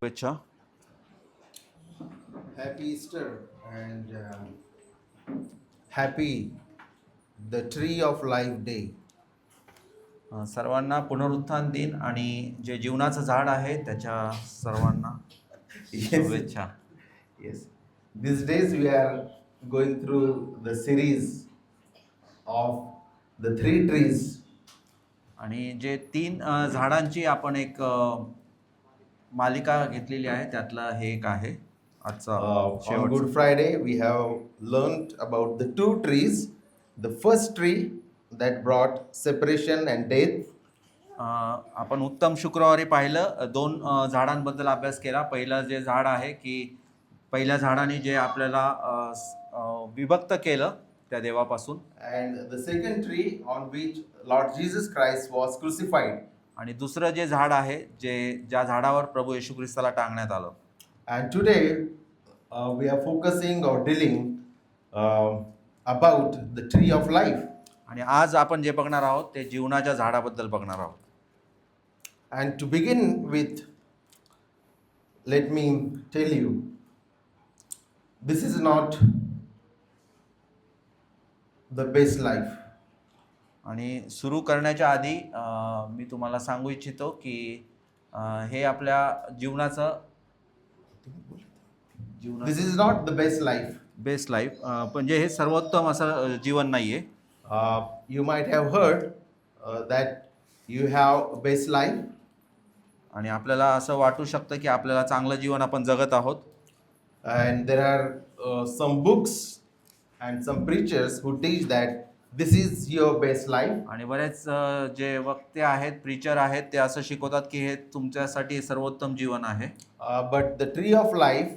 शुभेच्छा. Happy Easter and happy the Tree of Life Day. सर्वांना पुनरुत्थान दिन आणि जे जीवनाचं झाड आहे त्याच्या सर्वांना Yes, शुभेच्छा. yes. These days we are going through the series of the three trees. आणि जे 3 झाडांची आपण एक मालिका घेतलेली आहे त्यातलं हे एक आहे आजचा On शेवटचा. Good Friday we have learned about the two trees. The first tree that brought separation and death. आपण उत्तम शुक्रवारी पाहिलं 2 झाडांबद्दल अभ्यास केला. पहिलं जे झाड आहे की पहिल्या झाडाने जे आपल्याला विभक्त केलं त्या देवापासून, And the second tree on which Lord Jesus Christ was crucified. आणि दुसरं जे झाड आहे ज्या झाडावर प्रभू येशू ख्रिस्ताला टांगण्यात आलं. And today we are focusing or dealing about the tree of life. आणि आज आपण जे बघणार आहोत ते जीवनाच्या झाडाबद्दल बघणार आहोत. And to begin with, let me tell you, this is not the best life. आणि सुरू करण्याच्या आधी मी तुम्हाला सांगू इच्छितो की हे आपल्या जीवनाचं This is not the best life. Best life म्हणजे हे सर्वोत्तम असं जीवन नाही आहे. You might have heard that you have a best life. आणि आपल्याला असं वाटू शकतं की आपल्याला चांगलं जीवन आपण जगत आहोत. And there are some books and some preachers who teach that this is your best life. आणि बरेच जे वक्ते आहेत, प्रीचर आहेत, ते असं शिकवतात की हे तुमच्यासाठी सर्वोत्तम जीवन आहे. But the tree of life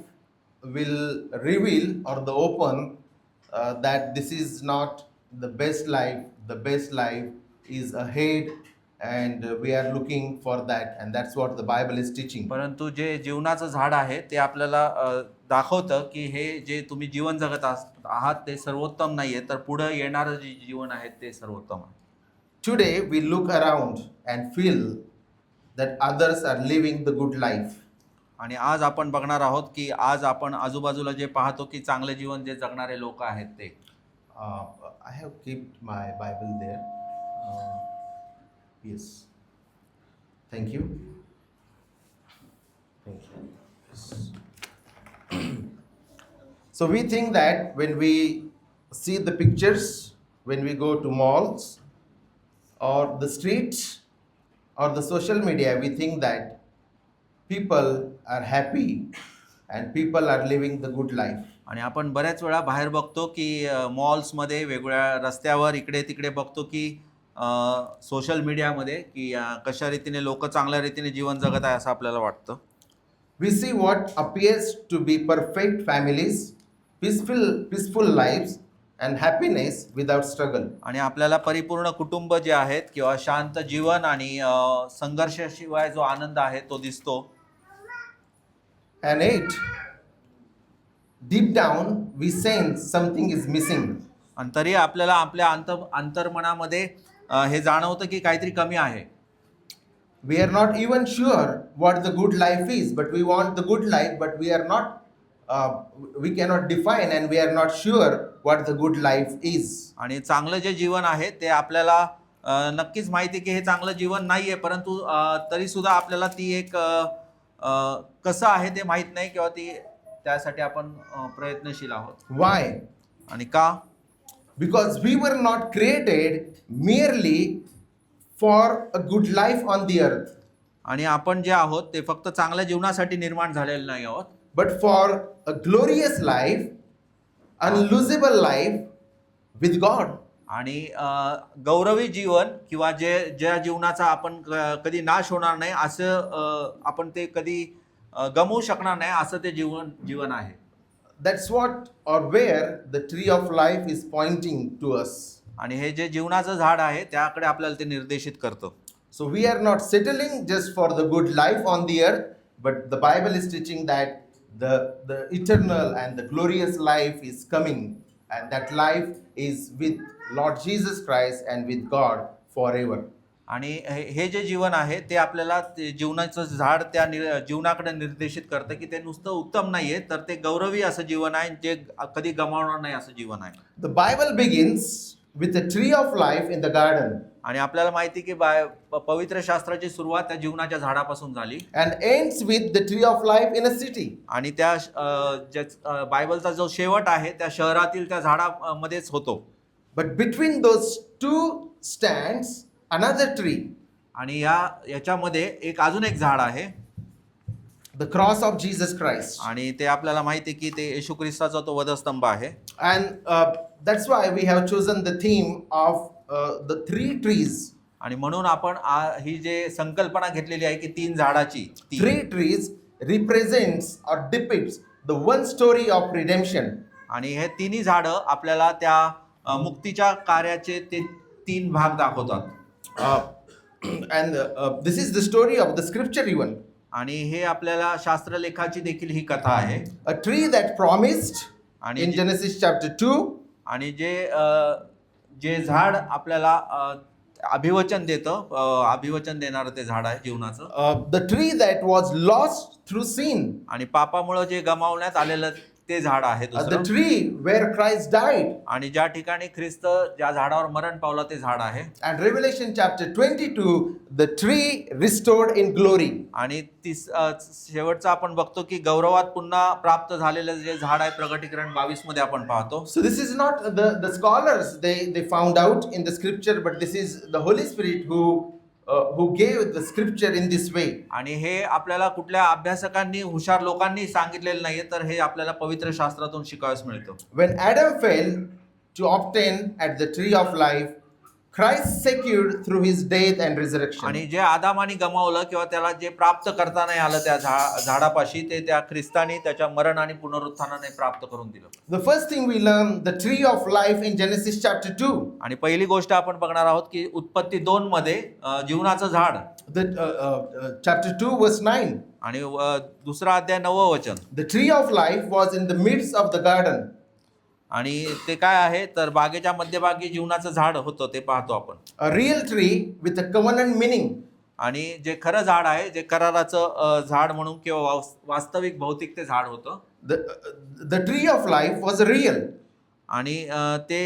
will reveal or the open that this is not the best life. The best life is ahead and we are looking for that, and that's what the Bible is teaching. परंतु जे जीवनाचं झाड आहे ते आपल्याला दाखवतं की हे जे तुम्ही जीवन जगत आहात ते सर्वोत्तम नाही आहे, तर पुढं येणारं जे जीवन आहे ते सर्वोत्तम आहे. Today we look around and feel that others are living the good life. आणि आज आपण बघणार आहोत की आज आपण आजूबाजूला जे पाहतो की चांगले जीवन जे जगणारे लोक आहेत ते. I have kept my Bible there. Yes. Thank you. Thank you. Yes. So we think that when we see the pictures, when we go to malls or the streets or the social media, we think that people are happy and people are living the good life. आणि आपण बऱ्याच वेळा बाहेर बघतो की मॉल्समध्ये वेगवेगळ्या रस्त्यावर इकडे तिकडे बघतो की सोशल मीडियामध्ये की कशा रीतीने लोक चांगल्या रीतीने जीवन जगत आहे असं आपल्याला वाटतं. We see what appears to be perfect families, peaceful lives and happiness without struggle. आणि आपल्याला परिपूर्ण कुटुंब जे आहेत किंवा शांत जीवन आणि संघर्षाशिवाय जो आनंद आहे तो दिसतो. And yet, deep down, we sense something is missing. आणि तरी आपल्याला आपल्या अंतर्मनामध्ये हे जाणवतं की काहीतरी कमी आहे. We are not even sure what the good life is, but we want the good life, but we are not, we cannot define and we are not sure what the good life is. आणि चांगलं जे जीवन आहे ते आपल्याला नक्कीच माहिती आहे की हे चांगलं जीवन नाही आहे, परंतु तरीसुद्धा आपल्याला ती एक कसं आहे ते माहीत नाही किंवा त्यासाठी आपण प्रयत्नशील आहोत. Why? आणि का? Because we were not created merely for a good life on the earth, आणि आपण जे आहोत ते फक्त चांगल्या जीवनासाठी निर्माण झालेले नाही आहोत, but for a glorious life, unlosable life with God. आणि गौरवी जीवन किंवा ज्या जीवनाचा आपण कधी नाश होणार नाही असं आपण ते कधी गमवू शकणार नाही असं ते जीवन आहे. That's what or where the tree of life is pointing to us. आणि हे जे जीवनाचं झाड आहे त्याकडे आपल्याला ते निर्देशित करतं. So we are not settling just for the good life on the earth, but the Bible is teaching that the eternal and the glorious life is coming, and that life is with Lord Jesus Christ and with God forever. आणि हे जे जीवन आहे ते आपल्याला जीवनाचं झाड त्या जीवनाकडे निर्देशित करतं की ते नुसतं उत्तम नाहीये, तर ते गौरवी असं जीवन आहे जे कधी गमावणार नाही असं जीवन आहे. The Bible begins with the tree of life in the garden आणि आपल्याला माहिती की पवित्र शास्त्राची सुरुवात त्या जीवनाच्या झाडापासून झाली and ends with the tree of life in a city. आणि त्या बायबलचा जो शेवट आहे त्या शहरातील त्या झाडामध्येच होतो. But between those two stands another tree, आणि याच्यामध्ये अजून एक झाड आहे the cross of Jesus Christ. आणि ते आपल्याला माहिती की ते येशू ख्रिस्ताचा तो वधस्तंभ आहे. And that's why we have chosen the theme of the three trees. आणि म्हणून आपण ही जे संकल्पना घेतलेली आहे की 3 झाडाची Three trees represents or depicts the one story of redemption. आणि हे तिन्ही झाडं आपल्याला त्या मुक्तीच्या कार्याचे ते 3 भाग दाखवतात. And this is the story of the scripture even. आणि हे आपल्याला शास्त्रलेखाची देखील ही कथा आहे. A tree that promised आणि in Genesis chapter 2. आणि जे झाड आपल्याला अभिवचन देतं, अभिवचन देणारं ते झाड आहे जीवनाचं. The tree that was lost through sin. आणि पापामुळे जे गमावण्यात आलेलं ते झाड आहे The दुसरं. tree where Christ died. आणि ज्या ठिकाणी ख्रिस्त ज्या झाडावर मरण पावला ते झाड आहे. And Revelation chapter 22, the tree restored in glory. आणि शेवटचं आपण बघतो की गौरवात पुन्हा प्राप्त झालेलं जे झाड आहे प्रकटीकरण 22 मध्ये आपण पाहतो. So this is not the scholars they found out in the scripture, but this is the Holy Spirit who gave the scripture in this way. आणि हे आपल्याला कुठल्या अभ्यासकांनी हुशार लोकांनी सांगितलेलं नाहीये, तर हे आपल्याला पवित्र शास्त्रातून शिकावयास मिळतं. When Adam fell to obtain at the tree of life, Christ secured through his death and resurrection. आणि जे आदामाने गमावलं किंवा त्याला जे प्राप्त करता नाही आलं त्या झाडापाशी, ते त्या ख्रिस्तानी त्याच्या मरण आणि पुनरुत्थानाने प्राप्त करून दिलं. The first thing we learn, the tree of life in Genesis chapter 2. आणि पहिली गोष्ट आपण बघणार आहोत की उत्पत्ती 2 मध्ये जीवनाचं झाड. The chapter 2 verse 9. आणि दुसरा अध्याय 9व वचन. The tree of life was in the midst of the garden. आणि ते काय आहे तर बागेच्या मध्यभागी जीवनाचं झाड होतं, ते पाहतो आपण. A real tree with a covenant meaning. आणि जे खरं झाड आहे, जे कराराचं झाड म्हणून किंवा वास्तविक भौतिक ते झाड होतं. The tree of life was real. आणि ते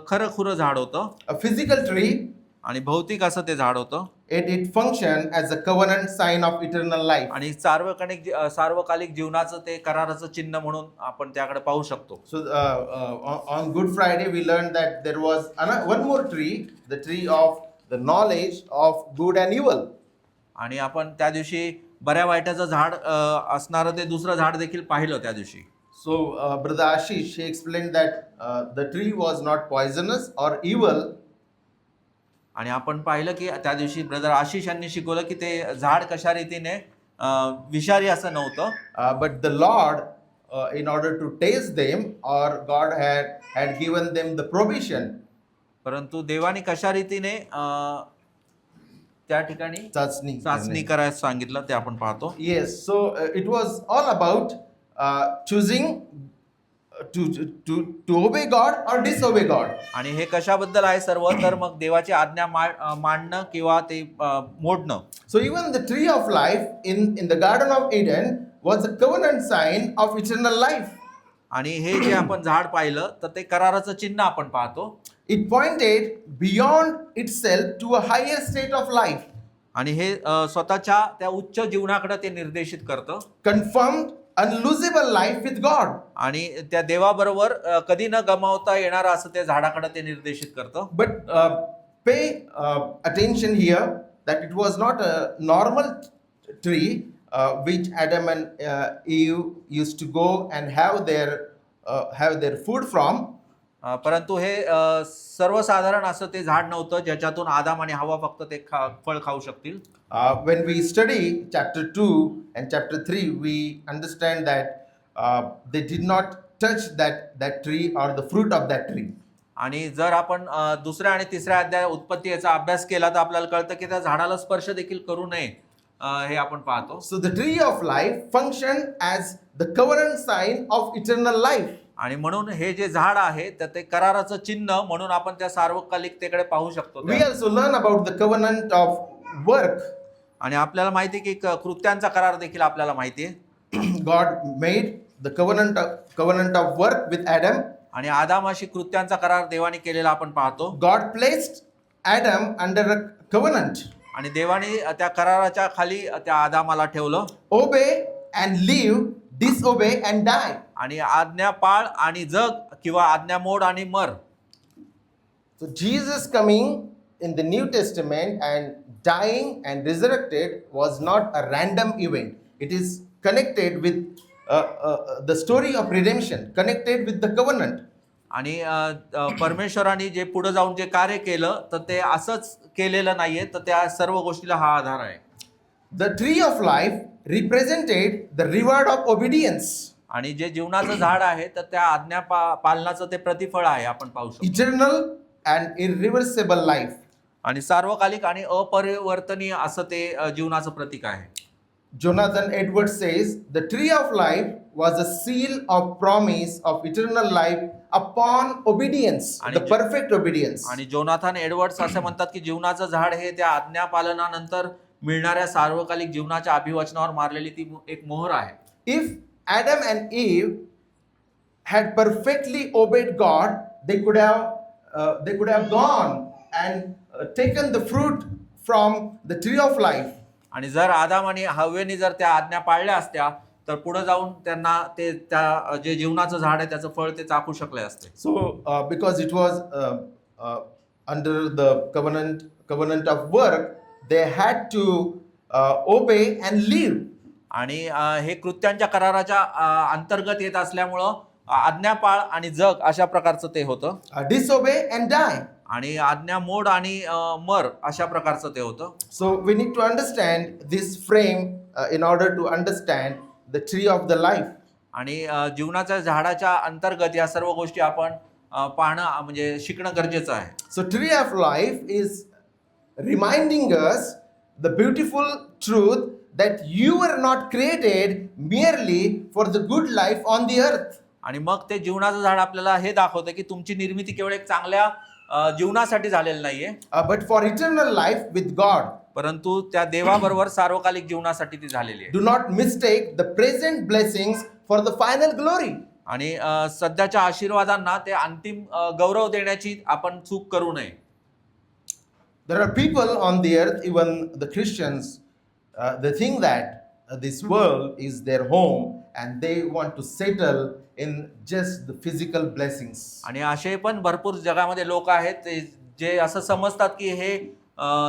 खरं खुरं झाड होतं. A physical tree. आणि भौतिक असं ते झाड होतं. It functioned as a covenant sign of eternal life. आणि सार्वकालिक जीवनाचं ते कराराचं चिन्ह म्हणून आपण त्याकडे पाहू शकतो. So on Good Friday we learned that there was one more tree, the tree of the knowledge of good and evil. आणि आपण त्या दिवशी बऱ्या वाईटाचं झाड असणारं ते दुसरं झाड देखील पाहिलं त्या दिवशी. So Brother Ashish, he explained that the tree was not poisonous or evil. आणि आपण पाहिलं की त्या दिवशी ब्रदर आशिष यांनी शिकवलं की ते झाड कशा रीतीने विषारी असं नव्हतं. But the Lord, in order to taste them, or God had given them the provision. परंतु देवाने कशा रीतीने त्या ठिकाणी चाचणी करायला सांगितलं ते आपण पाहतो. Yes, so it was all about choosing to obey God or disobey God. आणि हे कशाबद्दल आहे सर्व, तर मग देवाची आज्ञा मानणं किंवा ते मोडणं. So even the tree of life in the Garden of Eden was a covenant sign of eternal life. आणि हे जे आपण झाड पाहिलं तर ते कराराचं चिन्ह आपण पाहतो. It pointed beyond itself to a higher state of life. आणि हे स्वतःच्या त्या उच्च जीवनाकडे ते निर्देशित करतं. Confirmed unlosable life with God. आणि त्या देवाबरोबर कधी न गमावता येणार असं त्या झाडाकडे ते निर्देशित करतं. But pay attention here that it was not a normal tree which Adam and Eve used to go and have their food from. परंतु हे सर्वसाधारण असं ते झाड नव्हतं ज्याच्यातून आदाम आणि हवा फक्त ते फळ खाऊ शकतील. When we study chapter 2 and chapter 3, we understand that they did not touch that tree or the fruit of that tree. आणि जर आपण दुसऱ्या आणि तिसऱ्या अध्याय उत्पत्ती याचा अभ्यास केला तर आपल्याला कळतं की त्या झाडाला स्पर्श देखील करू नये हे आपण पाहतो. So the tree of life functioned as the covenant sign of eternal life. आणि म्हणून हे जे झाड आहे तर ते कराराचं चिन्ह म्हणून आपण त्या सार्वकालिकतेकडे पाहू शकतो We also learn about the covenant of work. आणि आपल्याला माहिती आहे की कृत्यांचा करार देखील आपल्याला माहिती आहे. God made the covenant of work with Adam. आणि आदामाशी कृत्यांचा करार देवाने केलेला आपण पाहतो. God placed Adam under a covenant. आणि देवाने त्या कराराच्या खाली त्या आदामाला ठेवलं. Obey and live, disobey and die. आणि आज्ञा पाळ आणि जग किंवा आज्ञा मोड आणि मर. So Jesus coming in the New Testament and dying and resurrected was not a random event. It is connected with the story of redemption, connected with the covenant. आणि परमेश्वराने जे पुढे जाऊन जे कार्य केलं तर ते असंच केलेलं नाहीये, तर त्या सर्व गोष्टीला हा आधार आहे. The tree of life represented the reward of obedience. आणि जे जीवनाचं झाड आहे तर त्या आज्ञा पालनाचं ते प्रतिफळ आहे आपण पाहू शकतो. Eternal and irreversible life. आणि सार्वकालिक आणि अपरिवर्तनीय असं ते जीवनाचं प्रतीक आहे. Jonathan Edwards says, the tree of life was a seal of promise of eternal life upon obedience, आणि the perfect obedience. आणि जोनाथन एडवर्ड्स असे म्हणतात की जीवनाचं झाड हे त्या आज्ञा पालनानंतर मिळणाऱ्या सार्वकालिक जीवनाच्या अभिवचनावर मारलेली ती एक मोहर आहे. If Adam and Eve had perfectly obeyed God, they could have gone and taken the fruit from the tree of life. आणि जर आदाम आणि हव्वेनी जर त्या आज्ञा पाळल्या असत्या तर पुढे जाऊन त्यांना ते त्या जे जीवनाचं झाड आहे त्याचं फळ ते चाखू शकले असते. So because it was under the covenant of work, they had to obey and live. आणि हे कृत्यांच्या कराराच्या अंतर्गत येत असल्यामुळं आज्ञापाळ आणि जग अशा प्रकारचं ते होतं. Disobey and die. आणि आज्ञा मोड आणि मर अशा प्रकारचं ते होतं. So we need to understand this frame in order to understand the tree of the life. आणि जीवनाच्या झाडाच्या अंतर्गत या सर्व गोष्टी आपण पाहणं म्हणजे शिकणं गरजेचं आहे. So tree of life is reminding us the beautiful truth that you were not created merely for the good life on the earth. आणि मग ते जीवनाचं झाड आपल्याला हे दाखवतं की तुमची निर्मिती केवळ एक चांगल्या जीवनासाठी झालेलं नाहीये, But for eternal life with God. परंतु त्या देवाबरोबर सार्वकालिक जीवनासाठी ती झालेली आहे. Do not mistake the present blessings for the final glory. आणि सध्याच्या आशीर्वादांना ते अंतिम गौरव देण्याची आपण चूक करू नये. There are people on the earth, even the Christians, they think that this world is their home and they want to settle in just the physical blessings. आणि असे पण भरपूर जगामध्ये लोक आहेत ते जे असं समजतात की हे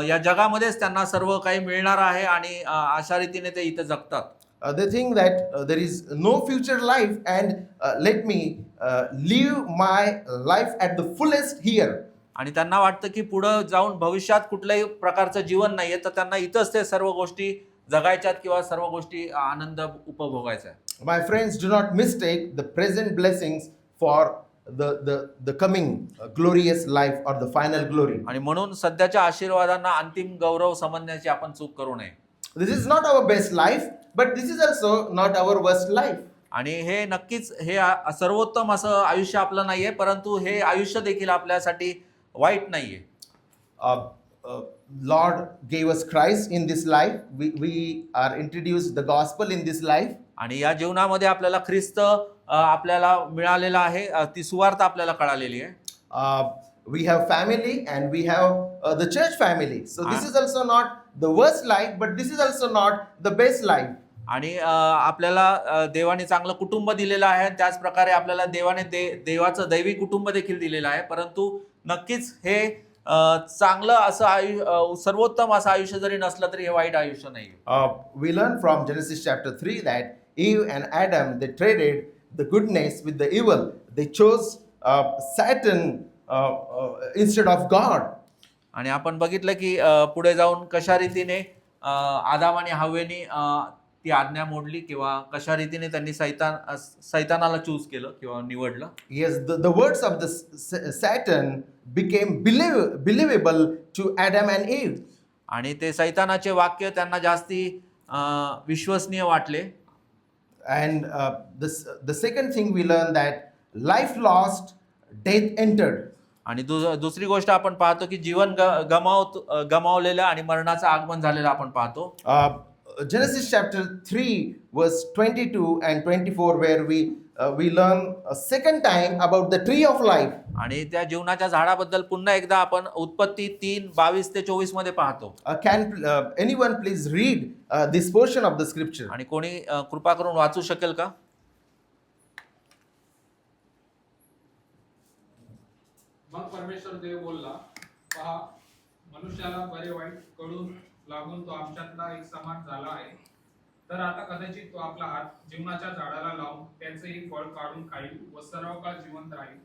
या जगामध्येच त्यांना सर्व काही मिळणार आहे आणि अशा रीतीने ते इथे जगतात. They think that there is no future life and let me live my life at the fullest here. आणि त्यांना वाटतं की पुढं जाऊन भविष्यात कुठल्याही प्रकारचं जीवन नाहीये, तर त्यांना इथंच ते सर्व गोष्टी जगायच्यात किंवा सर्व गोष्टी आनंद उपभोगायचा आहे. My friends, do not mistake the present blessings for the coming glorious life or the final glory. आणि म्हणून सध्याच्या आशीर्वादांना अंतिम गौरव समजण्याची आपण चूक करू नये. This is not our best life, but this is also not our worst life. आणि हे नक्कीच हे सर्वोत्तम असं आयुष्य आपलं नाहीये, परंतु हे आयुष्य देखील आपल्यासाठी वाईट नाहीये. Lord gave us Christ in this life. We are introduced the gospel in this life. आणि या जीवनामध्ये आपल्याला ख्रिस्त आपल्याला मिळालेला आहे, ती सुवार्ता आपल्याला कळालेली आहे. We have family and we have the church family. So this is also not the worst life, but this is also not the best life. आणि आपल्याला देवाने चांगलं कुटुंब दिलेलं आहे, त्याच प्रकारे आपल्याला देवाने देवाचं दैवी कुटुंब देखील दिलेलं आहे, परंतु नक्कीच हे चांगलं असं सर्वोत्तम असं आयुष्य जरी नसलं तरी हे वाईट आयुष्य नाही. We learn from Genesis chapter 3 that Eve and Adam, they traded the goodness with the evil. They chose Satan instead of God. आणि आपण बघितलं की पुढे जाऊन कशा रीतीने आदाम आणि हव्वेनी ती आज्ञा मोडली किंवा कशा रीतीने त्यांनी सैतानाला चूज केलं किंवा निवडलं. Yes, the words of the Satan became believable to Adam and Eve. आणि ते सैतानाचे वाक्य त्यांना जास्ती विश्वसनीय वाटले. And the second thing we learn that life lost, death entered. आणि दुसरी गोष्ट आपण पाहतो की जीवन गमावलेलं आणि मरणाचं आगमन झालेलं आपण पाहतो. Genesis chapter 3 verse 22 and 24 where we learn a second time about the tree of life. आणि त्या जीवनाच्या झाडाबद्दल पुन्हा एकदा आपण उत्पत्ती 3:22 ते 24 मध्ये पाहतो. Can anyone please read this portion of the scripture? आणि कोणी कृपा करून वाचू शकेल का? मग परमेश्वर देव बोलला, पहा, मनुष्याला बरे वाईट कळून लागून तो आमच्यातला एक समान झाला आहे. तर आता कदाचित तो आपला हात जीवनाच्या झाडाला लावून त्याचेही फळ काढून खाईल व सर्व काळ जिवंत राहील.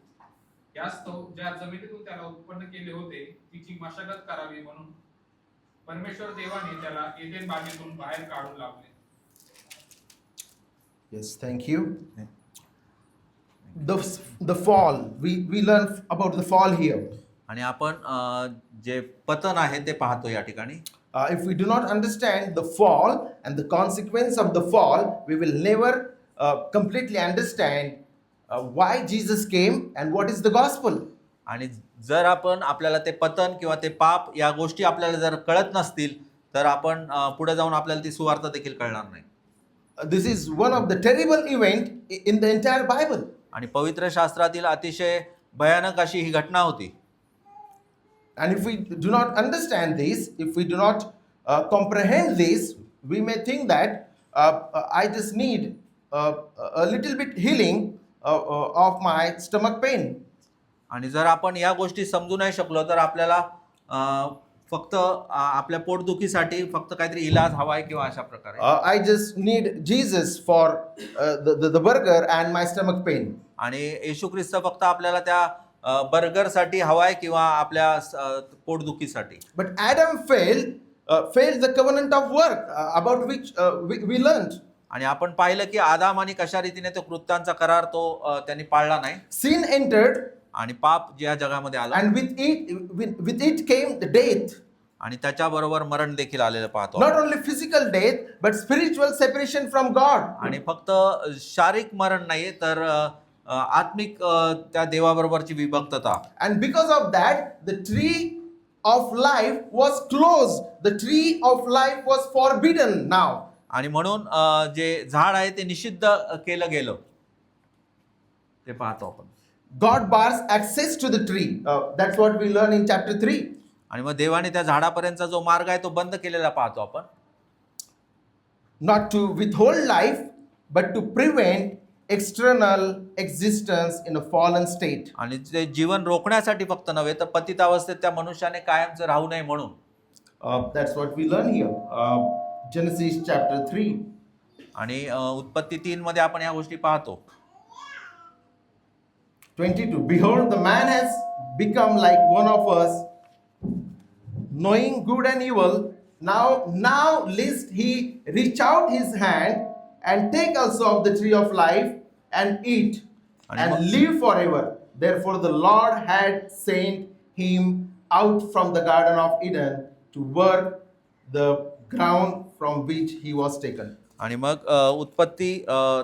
यास्तव ज्या जमिनीतून त्याला उत्पन्न केले होते तिची मशागत करावी म्हणून परमेश्वर देवाने त्याला एदेन बागेतून बाहेर काढून लावले. Yes, thank you. The fall. We learn about the fall here. आणि आपण जे पतन आहे ते पाहतो या ठिकाणी. If we do not understand the fall and the consequence of the fall, we will never completely understand why Jesus came and what is the gospel. आणि जर आपण आपल्याला ते पतन किंवा ते पाप या गोष्टी आपल्याला जर कळत नसतील तर आपण पुढे जाऊन आपल्याला ती सुवार्ता देखील कळणार नाही. This is one of the terrible event in the entire Bible. आणि पवित्र शास्त्रातील अतिशय भयानक अशी ही घटना होती. And if we do not understand this, if we do not comprehend this, we may think that I just need a little bit healing of my stomach pain. आणि जर आपण या गोष्टी समजू नाही शकलो तर आपल्याला फक्त आपल्या पोटदुखीसाठी फक्त काहीतरी इलाज हवा आहे किंवा अशा प्रकारे. I just need Jesus for the burger and my stomach pain. आणि येशू ख्रिस्त फक्त आपल्याला त्या बर्गरसाठी हवाय किंवा आपल्या पोटदुखीसाठी. But Adam failed the covenant of work about which we learned. आणि आपण पाहिलं की आदाम आणि कशा रीतीने तो कृत्यांचा करार तो त्यांनी पाळला नाही. Sin entered, आणि पाप ज्या जगामध्ये आला and with it came the death. आणि त्याच्याबरोबर मरण देखील आलेलं पाहतो. Not only physical death, but spiritual separation from God. आणि फक्त शारीरिक मरण नाहीये तर आत्मिक त्या देवाबरोबरची विभक्तता. And because of that, the tree of life was closed. The tree of life was forbidden now. आणि म्हणून जे झाड आहे ते निषिद्ध केलं गेलं ते पाहतो आपण. God bars access to the tree. That's what we learn in chapter 3. आणि मग देवाने त्या झाडापर्यंतचा जो मार्ग आहे तो बंद केलेला पाहतो आपण. Not to withhold life, but to prevent external existence in a fallen state. आणि ते जीवन रोखण्यासाठी फक्त नव्हे तर पतित अवस्थेत त्या मनुष्याने कायमचं राहू नये म्हणून. That's what we learn here. Genesis chapter 3. आणि उत्पत्ती 3 मध्ये आपण या गोष्टी पाहतो. 22. Behold, the man has become like one of us, knowing good and evil. Now lest he reach out his hand and take also of the tree of life and eat and live forever. Therefore the Lord had sent him out from the Garden of Eden to work the ground from which he was taken. आणि मग उत्पत्ती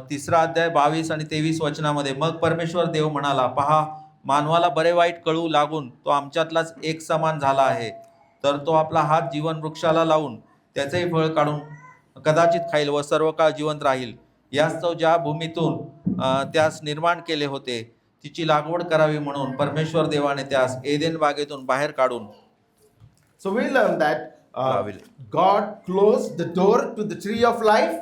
3 अध्याय 22 आणि 23 वचनामध्ये मग परमेश्वर देव म्हणाला, पहा, मानवाला बरे वाईट कळू लागून तो आमच्यातलाच एक समान झाला आहे. तर तो आपला हात जीवन वृक्षाला लावून त्याचेही फळ काढून कदाचित खाईल व सर्व काळ जिवंत राहील. यास्तव ज्या भूमीतून त्यास निर्माण केले होते तिची लागवड करावी म्हणून परमेश्वर देवाने त्यास एदेन बागेतून बाहेर काढून. So we learn that God closed the door to the tree of life.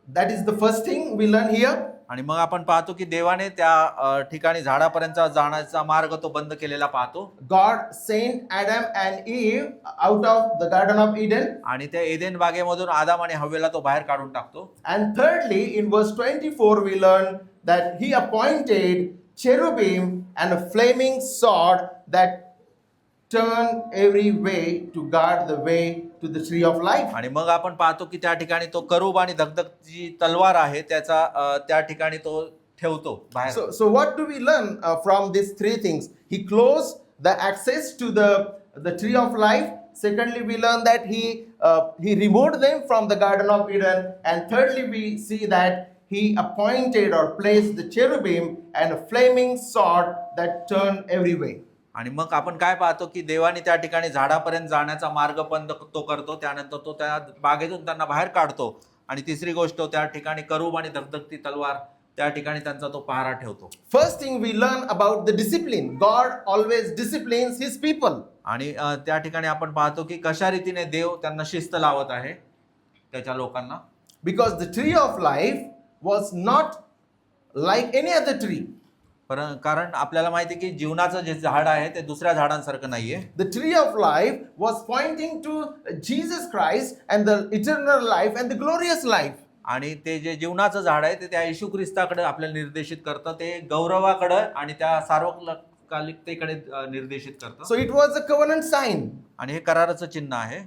That is the first thing we learn here. आणि मग आपण पाहतो की देवाने त्या ठिकाणी झाडापर्यंत जाण्याचा मार्ग तो बंद केलेला पाहतो. God sent Adam and Eve out of the Garden of Eden. आणि त्या एदेन बागेमधून आदाम आणि हव्वेला तो बाहेर काढून टाकतो. And thirdly, in verse 24 we learn that he appointed cherubim and a flaming sword that turn every way to guard the way to the tree of life. आणि मग आपण पाहतो की त्या ठिकाणी तो करूब आणि धगधगची तलवार आहे त्याचा त्या ठिकाणी तो ठेवतो बाहेर. So what do we learn from these three things? He closed the access to the tree of life. Secondly, we learn that he removed them from the Garden of Eden. And thirdly, we see that he appointed or placed the cherubim and a flaming sword that turned every way. आणि मग आपण काय पाहतो की देवाने त्या ठिकाणी झाडापर्यंत जाण्याचा मार्ग बंद तो करतो. त्यानंतर तो त्या बागेतून त्यांना बाहेर काढतो. आणि तिसरी गोष्ट, त्या ठिकाणी करूब आणि धगधगती तलवार त्या ठिकाणी त्यांचा तो पहारा ठेवतो. First thing we learn about the discipline. God always disciplines his people. आणि त्या ठिकाणी आपण पाहतो की कशा रीतीने देव त्यांना शिस्त लावत आहे त्याच्या लोकांना. Because the tree of life was not like any other tree. कारण आपल्याला माहिती आहे की जीवनाचं जे झाड आहे ते दुसऱ्या झाडांसारखं नाहीये. The tree of life was pointing to Jesus Christ and the eternal life and the glorious life. आणि ते जे जीवनाचं झाड आहे ते त्या येशू ख्रिस्ताकडे आपल्याला निर्देशित करतं. ते गौरवाकडे आणि त्या सार्वकालिकतेकडे निर्देशित करतं. So it was a covenant sign. आणि हे कराराचं चिन्ह आहे.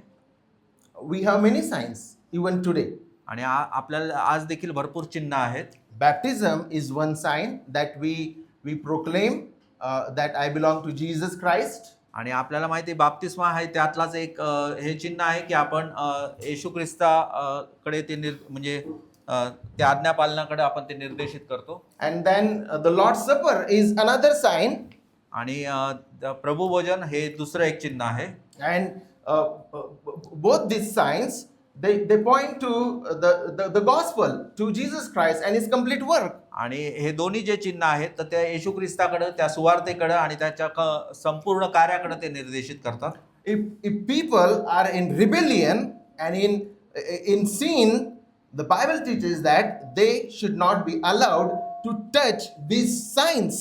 We have many signs even today. आणि आपल्याला आज देखील भरपूर चिन्ह आहेत. Baptism is one sign that we proclaim that I belong to Jesus Christ. आणि आपल्याला माहिती आहे बाप्तिस्मा आहे त्यातलाच एक हे चिन्ह आहे की आपण येशू ख्रिस्ताकडे ते म्हणजे त्या आज्ञा पालनाकडे आपण ते निर्देशित करतो. And then the Lord's Supper is another sign. आणि प्रभू भोजन हे दुसरं एक चिन्ह आहे. And both these signs they point to the gospel, to Jesus Christ and his complete work. आणि हे दोन्ही जे चिन्ह आहेत तर त्या येशू ख्रिस्ताकडे, त्या सुवार्तेकडे आणि त्याच्या संपूर्ण कार्याकडे ते निर्देशित करतात. If people are in rebellion and in sin, the Bible teaches that they should not be allowed to touch these signs.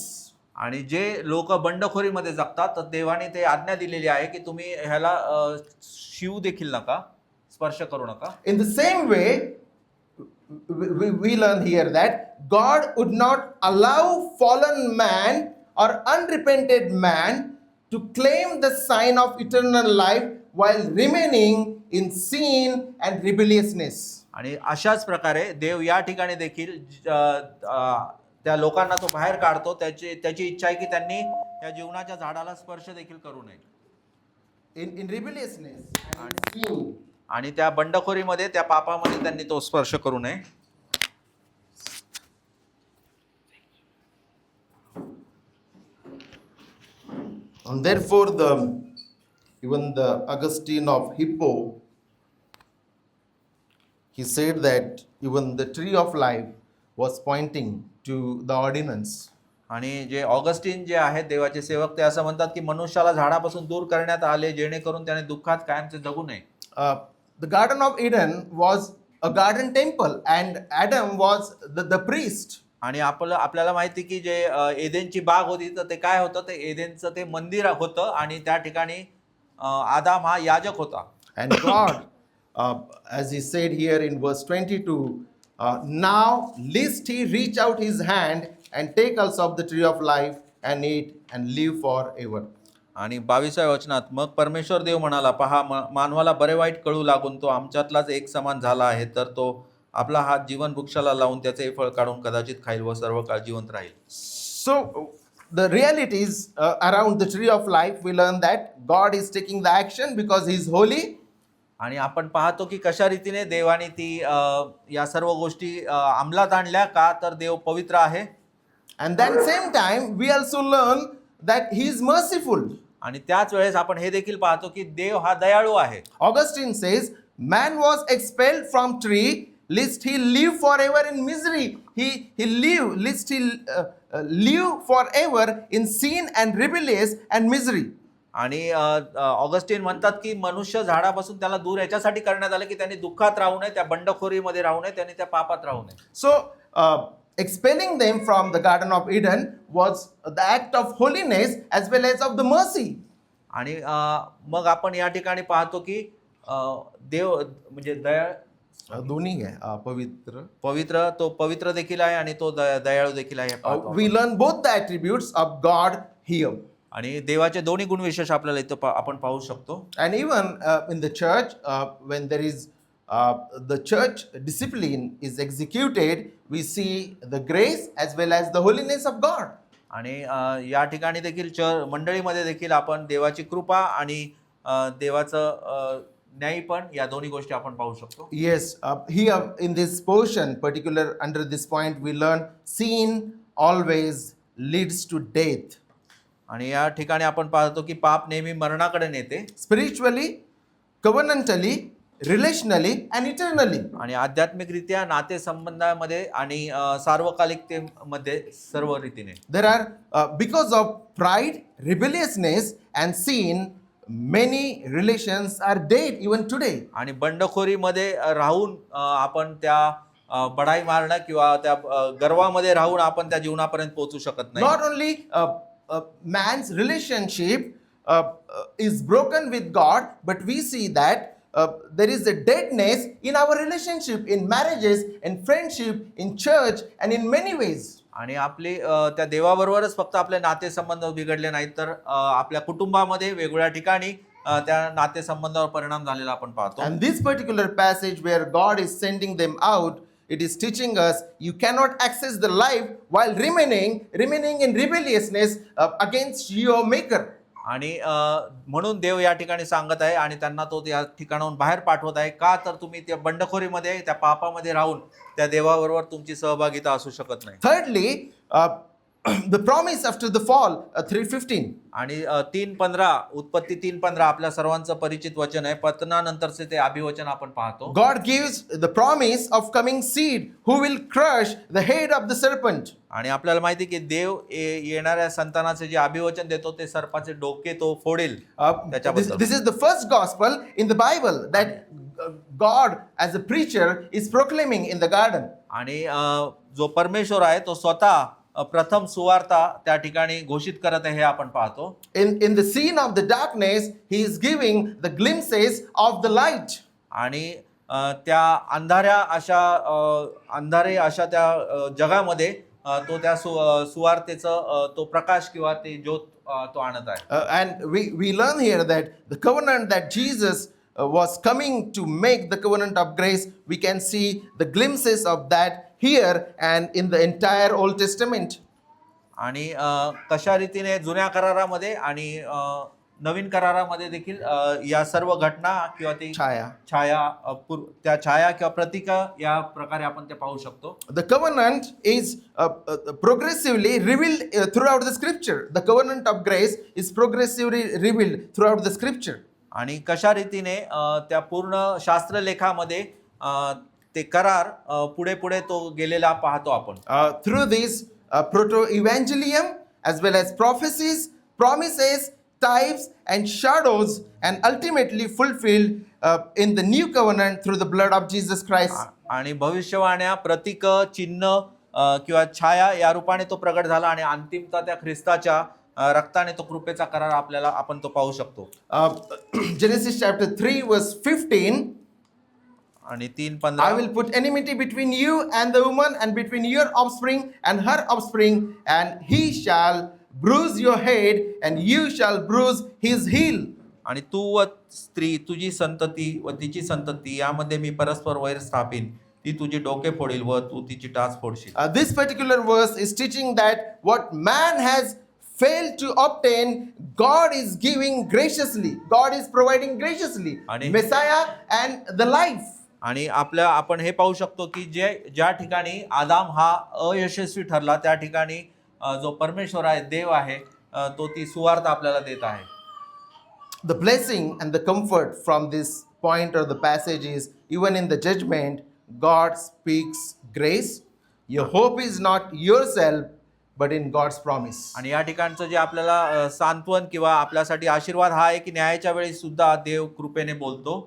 आणि जे लोक बंडखोरीमध्ये जगतात तर देवाने ते आज्ञा दिलेली आहे की तुम्ही ह्याला शिव देखील नका, स्पर्श करू नका. In the same way, we learn here that God would not allow fallen man or unrepented man to claim the sign of eternal life while remaining in sin and rebelliousness. आणि अशाच प्रकारे देव या ठिकाणी देखील त्या लोकांना तो बाहेर काढतो. त्याची इच्छा आहे की त्यांनी या जीवनाच्या झाडाला स्पर्श देखील करू नये. In rebelliousness and sin. आणि त्या बंडखोरीमध्ये, त्या पापामध्ये त्यांनी तो स्पर्श करू नये. And therefore even the Augustine of Hippo, he said that even the tree of life was pointing to the ordinance. आणि जे ऑगस्टिन जे आहेत देवाचे सेवक, ते असं म्हणतात की मनुष्याला झाडापासून दूर करण्यात आले जेणेकरून त्याने दुःखात कायमचे जगू नये. The Garden of Eden was a garden temple and Adam was the priest. आणि आपल्याला माहिती की जे एदेनची बाग होती तर ते काय होतं, ते एदेनचं ते मंदिर होतं आणि त्या ठिकाणी आदाम हा याजक होता. And God, as he said here in verse 22, now lest he reach out his hand and take also of the tree of life and eat and live forever. आणि 22व्या वचनात, मग परमेश्वर देव म्हणाला, पहा मानवाला बरे वाईट कळू लागून तो आमच्यातलाच एक समान झाला आहे, तर तो आपला हात जीवन वृक्षाला लावून त्याचे फळ काढून कदाचित खाईल व सर्व काळ जिवंत राहील. So the realities around the tree of life, we learn that God is taking the action because he is holy. आणि आपण पाहतो की कशा रीतीने देवाने ती या सर्व गोष्टी अंमलात आणल्या का, तर देव पवित्र आहे. And then same time we also learn that he is merciful. आणि त्याच वेळेस आपण हे देखील पाहतो की देव हा दयाळू आहे. Augustine says, man was expelled from tree lest he live forever in misery. He live lest he live forever in sin and rebellious and misery. आणि ऑगस्टिन म्हणतात की मनुष्य झाडापासून त्याला दूर याच्यासाठी करण्यात आलं की त्यांनी दुःखात राहू नये, त्या बंडखोरीमध्ये राहू नये, त्यांनी त्या पापात राहू नये. So expelling them from the Garden of Eden was the act of holiness as well as of the mercy. आणि मग आपण या ठिकाणी पाहतो की देव म्हणजे दोन्ही आहे, पवित्र, तो पवित्र देखील आहे आणि तो दयाळू देखील आहे. We learn both the attributes of God here. आणि देवाचे दोन्ही गुणविशेष आपल्याला इथं आपण पाहू शकतो. And even in the church, when there is the church discipline is executed, we see the grace as well as the holiness of God. आणि या ठिकाणी देखील मंडळीमध्ये देखील आपण देवाची कृपा आणि देवाचं न्यायी पण, या दोन्ही गोष्टी आपण पाहू शकतो. Yes, here in this portion, particular under this point, we learn sin always leads to death. आणि या ठिकाणी आपण पाहतो की पाप नेहमी मरणाकडे नेते, Spiritually, covenantally, relationally, and eternally. आणि आध्यात्मिकरित्या नातेसंबंधामध्ये आणि सार्वकालिकतेमध्ये सर्व रीतीने. There are, because of pride, rebelliousness, and sin, many relations are dead even today. आणि बंडखोरीमध्ये राहून आपण त्या बढाई मारणं किंवा त्या गर्वामध्ये राहून आपण त्या जीवनापर्यंत पोहोचू शकत नाही. Not only man's relationship is broken with God, but we see that there is a deadness in our relationship, in marriages, in friendship, in church, and in many ways. आणि आपले त्या देवाबरोबरच फक्त आपले नातेसंबंध बिघडले नाहीत, तर आपल्या कुटुंबामध्ये वेगवेगळ्या ठिकाणी त्या नातेसंबंधावर परिणाम झालेला आपण पाहतो. And this particular passage where God is sending them out, it is teaching us you cannot access the life while remaining in rebelliousness against your maker. आणि म्हणून देव या ठिकाणी सांगत आहे आणि त्यांना तो या ठिकाणाहून बाहेर पाठवत आहे. का तर तुम्ही त्या बंडखोरीमध्ये, त्या पापामध्ये राहून त्या देवाबरोबर तुमची सहभागिता असू शकत नाही. Thirdly, the promise after the fall, 3:15. आणि 3:15 उत्पत्ती 3:15 आपल्या सर्वांचं परिचित वचन आहे. पतनानंतरचे ते अभिवचन आपण पाहतो. God gives the promise of coming seed who will crush the head of the serpent. आणि आपल्याला माहिती की देव येणाऱ्या संतानाचे जे अभिवचन देतो ते सर्पाचे डोके तो फोडेल. This is the first gospel in the Bible that God as a preacher is proclaiming in the garden. आणि जो परमेश्वर आहे तो स्वतः प्रथम सुवार्ता त्या ठिकाणी घोषित करत आहे हे आपण पाहतो. In the scene of the darkness, he is giving the glimpses of the light. आणि त्या अंधारे अशा त्या जगामध्ये तो त्या सुवार्तेचं तो प्रकाश किंवा ते ज्योत तो आणत आहे. And we learn here that the covenant that Jesus was coming to make, the covenant of grace, we can see the glimpses of that here and in the entire Old Testament. आणि कशा रीतीने जुन्या करारामध्ये आणि नवीन करारामध्ये देखील या सर्व घटना किंवा ती त्या छाया किंवा प्रतीक या प्रकारे आपण ते पाहू शकतो. The covenant is progressively revealed throughout the scripture. The covenant of grace is progressively revealed throughout the scripture. आणि कशा रीतीने त्या पूर्ण शास्त्रलेखामध्ये ते करार पुढे पुढे तो गेलेला पाहतो आपण. Through this proto-evangelium as well as prophecies, promises, types and shadows, and ultimately fulfilled in the new covenant through the blood of Jesus Christ. आणि भविष्यवाण्या, प्रतीक, चिन्ह किंवा छाया या रूपाने तो प्रगट झाला आणि अंतिमतः त्या ख्रिस्ताच्या रक्ताने तो कृपेचा करार आपण तो पाहू शकतो. Genesis chapter 3 verse 15. आणि 3:15 I will put enmity between you and the woman, and between your offspring and her offspring, and he shall bruise your head, and you shall bruise his heel. आणि तू व स्त्री, तुझी संतती व तिची संतती यामध्ये मी परस्पर वैर स्थापिन. ती तुझी डोके फोडील व तू तिची टाच फोडशील. This particular verse is teaching that what man has failed to obtain, God is giving graciously. God is providing graciously Messiah and the life. आणि आपण हे पाहू शकतो की ज्या ठिकाणी आदाम हा अयशस्वी ठरला त्या ठिकाणी जो परमेश्वर आहे, देव आहे, तो ती सुवार्ता आपल्याला देत आहे. The blessing and the comfort from this point or the passage is, even in the judgment, God speaks grace. Your hope is not yourself, but in God's promise. आणि या ठिकाणचं जे आपल्याला सांत्वन किंवा आपल्यासाठी आशीर्वाद हा आहे की न्यायाच्या वेळी सुद्धा देव कृपेने बोलतो.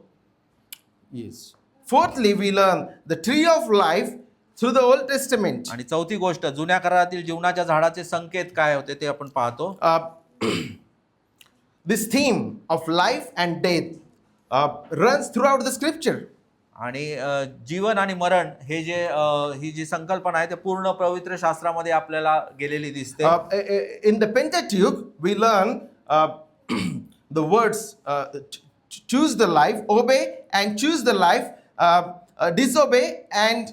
Yes. Fourthly, we learn the tree of life through the Old Testament. आणि चौथी गोष्ट, जुन्या करारातील जीवनाच्या झाडाचे संकेत काय होते ते आपण पाहतो. This theme of life and death runs throughout the scripture. आणि जीवन आणि मरण हे ही जी संकल्पना आहे ते पूर्ण पवित्र शास्त्रामध्ये आपल्याला गेलेली दिसते. In the Pentateuch, we learn the words choose the life, obey and choose the life disobey and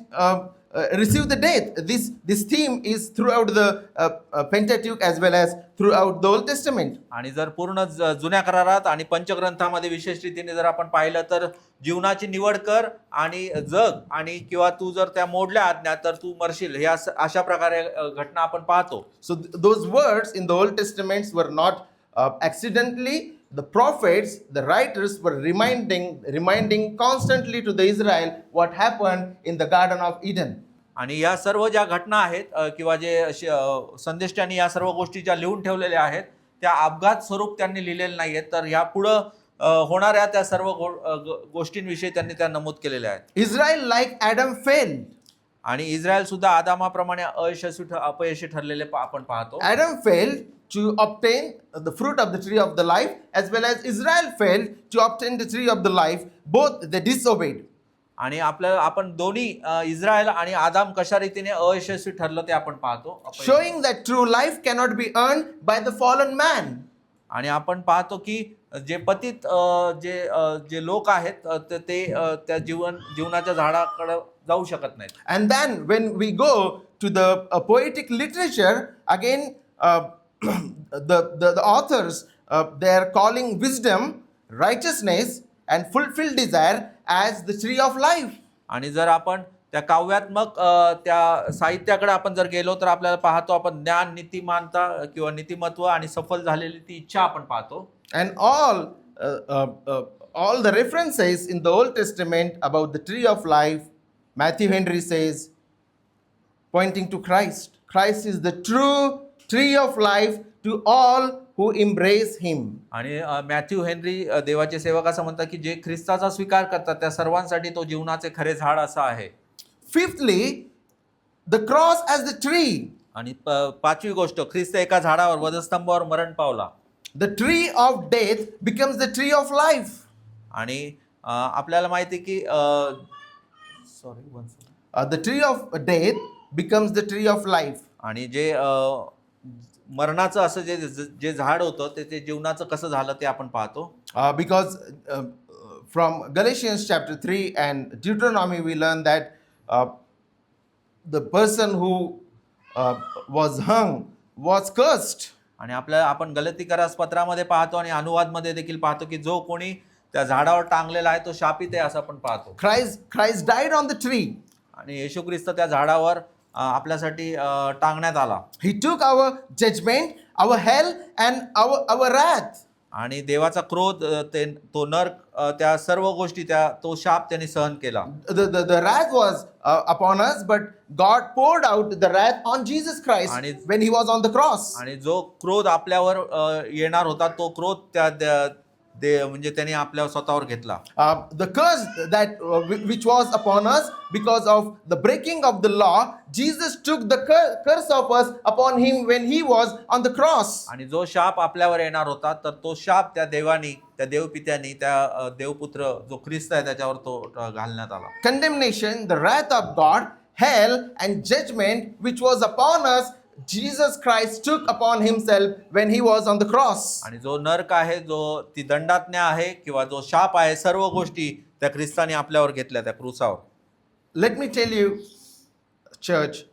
receive the death. This theme is throughout the Pentateuch as well as throughout the Old Testament. आणि जर पूर्ण जुन्या करारात आणि पंचग्रंथामध्ये विशेष रीतीने जर आपण पाहिलं तर जीवनाची निवड कर आणि जग, आणि किंवा तू जर त्या मोडल्या आज्ञा तर तू मरशील, हे अशा प्रकारे घटना आपण पाहतो. So those words in the Old Testaments were not accidentally. The prophets, the writers were reminding constantly to the Israel what happened in the Garden of Eden. आणि या सर्व ज्या घटना आहेत किंवा जे संदेष्टांनी या सर्व गोष्टी ज्या लिहून ठेवलेल्या आहेत त्या अपघात स्वरूप त्यांनी लिहिलेल्या नाहीयेत, तर ह्या पुढं होणाऱ्या त्या सर्व गोष्टींविषयी त्यांनी त्या नमूद केलेल्या आहेत. Israel, like Adam, failed. आणि इस्रायल सुद्धा आदामाप्रमाणे अपयशी ठरलेले आपण पाहतो. Adam failed to obtain the fruit of the tree of the life, as well as Israel failed to obtain the tree of the life. Both they disobeyed. आणि आपण दोन्ही Israel आणि आदाम कशा रीतीने अयशस्वी ठरलं ते आपण पाहतो. Showing that true life cannot be earned by the fallen man. आणि आपण पाहतो की जे पतित जे लोक आहेत ते त्या जीवनाच्या झाडाकडे जाऊ शकत नाहीत. And then when we go to the poetic literature, again the authors they are calling wisdom, righteousness and fulfilled desire as the tree of life. आणि जर आपण त्या काव्यात्मक त्या साहित्याकडे आपण जर गेलो तर आपल्याला पाहतो आपण ज्ञान, नीतिमानता किंवा नीतिमत्व आणि सफल झालेली ती इच्छा आपण पाहतो. And all the references in the Old Testament about the tree of life, Matthew Henry says, pointing to Christ. Christ is the true tree of life to all who embrace him. आणि Matthew Henry देवाचे सेवक असं म्हणतात की जे ख्रिस्ताचा स्वीकार करतात त्या सर्वांसाठी तो जीवनाचे खरे झाड असं आहे. Fifthly, the cross as the tree. आणि पाचवी गोष्ट, ख्रिस्त एका झाडावर वधस्तंभावर मरण पावला. The tree of death becomes the tree of life. आणि आपल्याला माहिती की The tree of death becomes the tree of life. आणि जे मरणाचं असं जे झाड होतं ते जीवनाचं कसं झालं ते आपण पाहतो. Because from Galatians chapter 3 and Deuteronomy we learn that the person who was hung was cursed. आणि आपण गलतीकरास पत्रामध्ये पाहतो आणि अनुवादमध्ये देखील पाहतो की जो कोणी त्या झाडावर टांगलेला आहे तो शापित आहे असं आपण पाहतो. Christ died on the tree. आणि येशू ख्रिस्त त्या झाडावर आपल्यासाठी टांगण्यात आला. He took our judgment, our hell and our wrath. आणि देवाचा क्रोध, तो नर्क, त्या सर्व गोष्टी तो शाप त्यांनी सहन केला. The wrath was upon us, but God poured out the wrath on Jesus Christ when he was on the cross. आणि जो क्रोध आपल्यावर येणार होता तो क्रोध म्हणजे त्यांनी आपल्या स्वतःवर घेतला. The curse that which was upon us because of the breaking of the law, Jesus took the curse of us upon him when he was on the cross. आणि जो शाप आपल्यावर येणार होता तर तो शाप त्या देवपित्यानी त्या देवपुत्र जो ख्रिस्त आहे त्याच्यावर तो घालण्यात आला. Condemnation, the wrath of God, hell and judgment which was upon us, Jesus Christ took upon himself when he was on the cross. आणि जो नरक आहे, जो ती दंडाज्ञा आहे किंवा जो शाप आहे, सर्व गोष्टी त्या ख्रिस्ताने आपल्यावर घेतल्या त्या क्रूसावर. Let me tell you, church,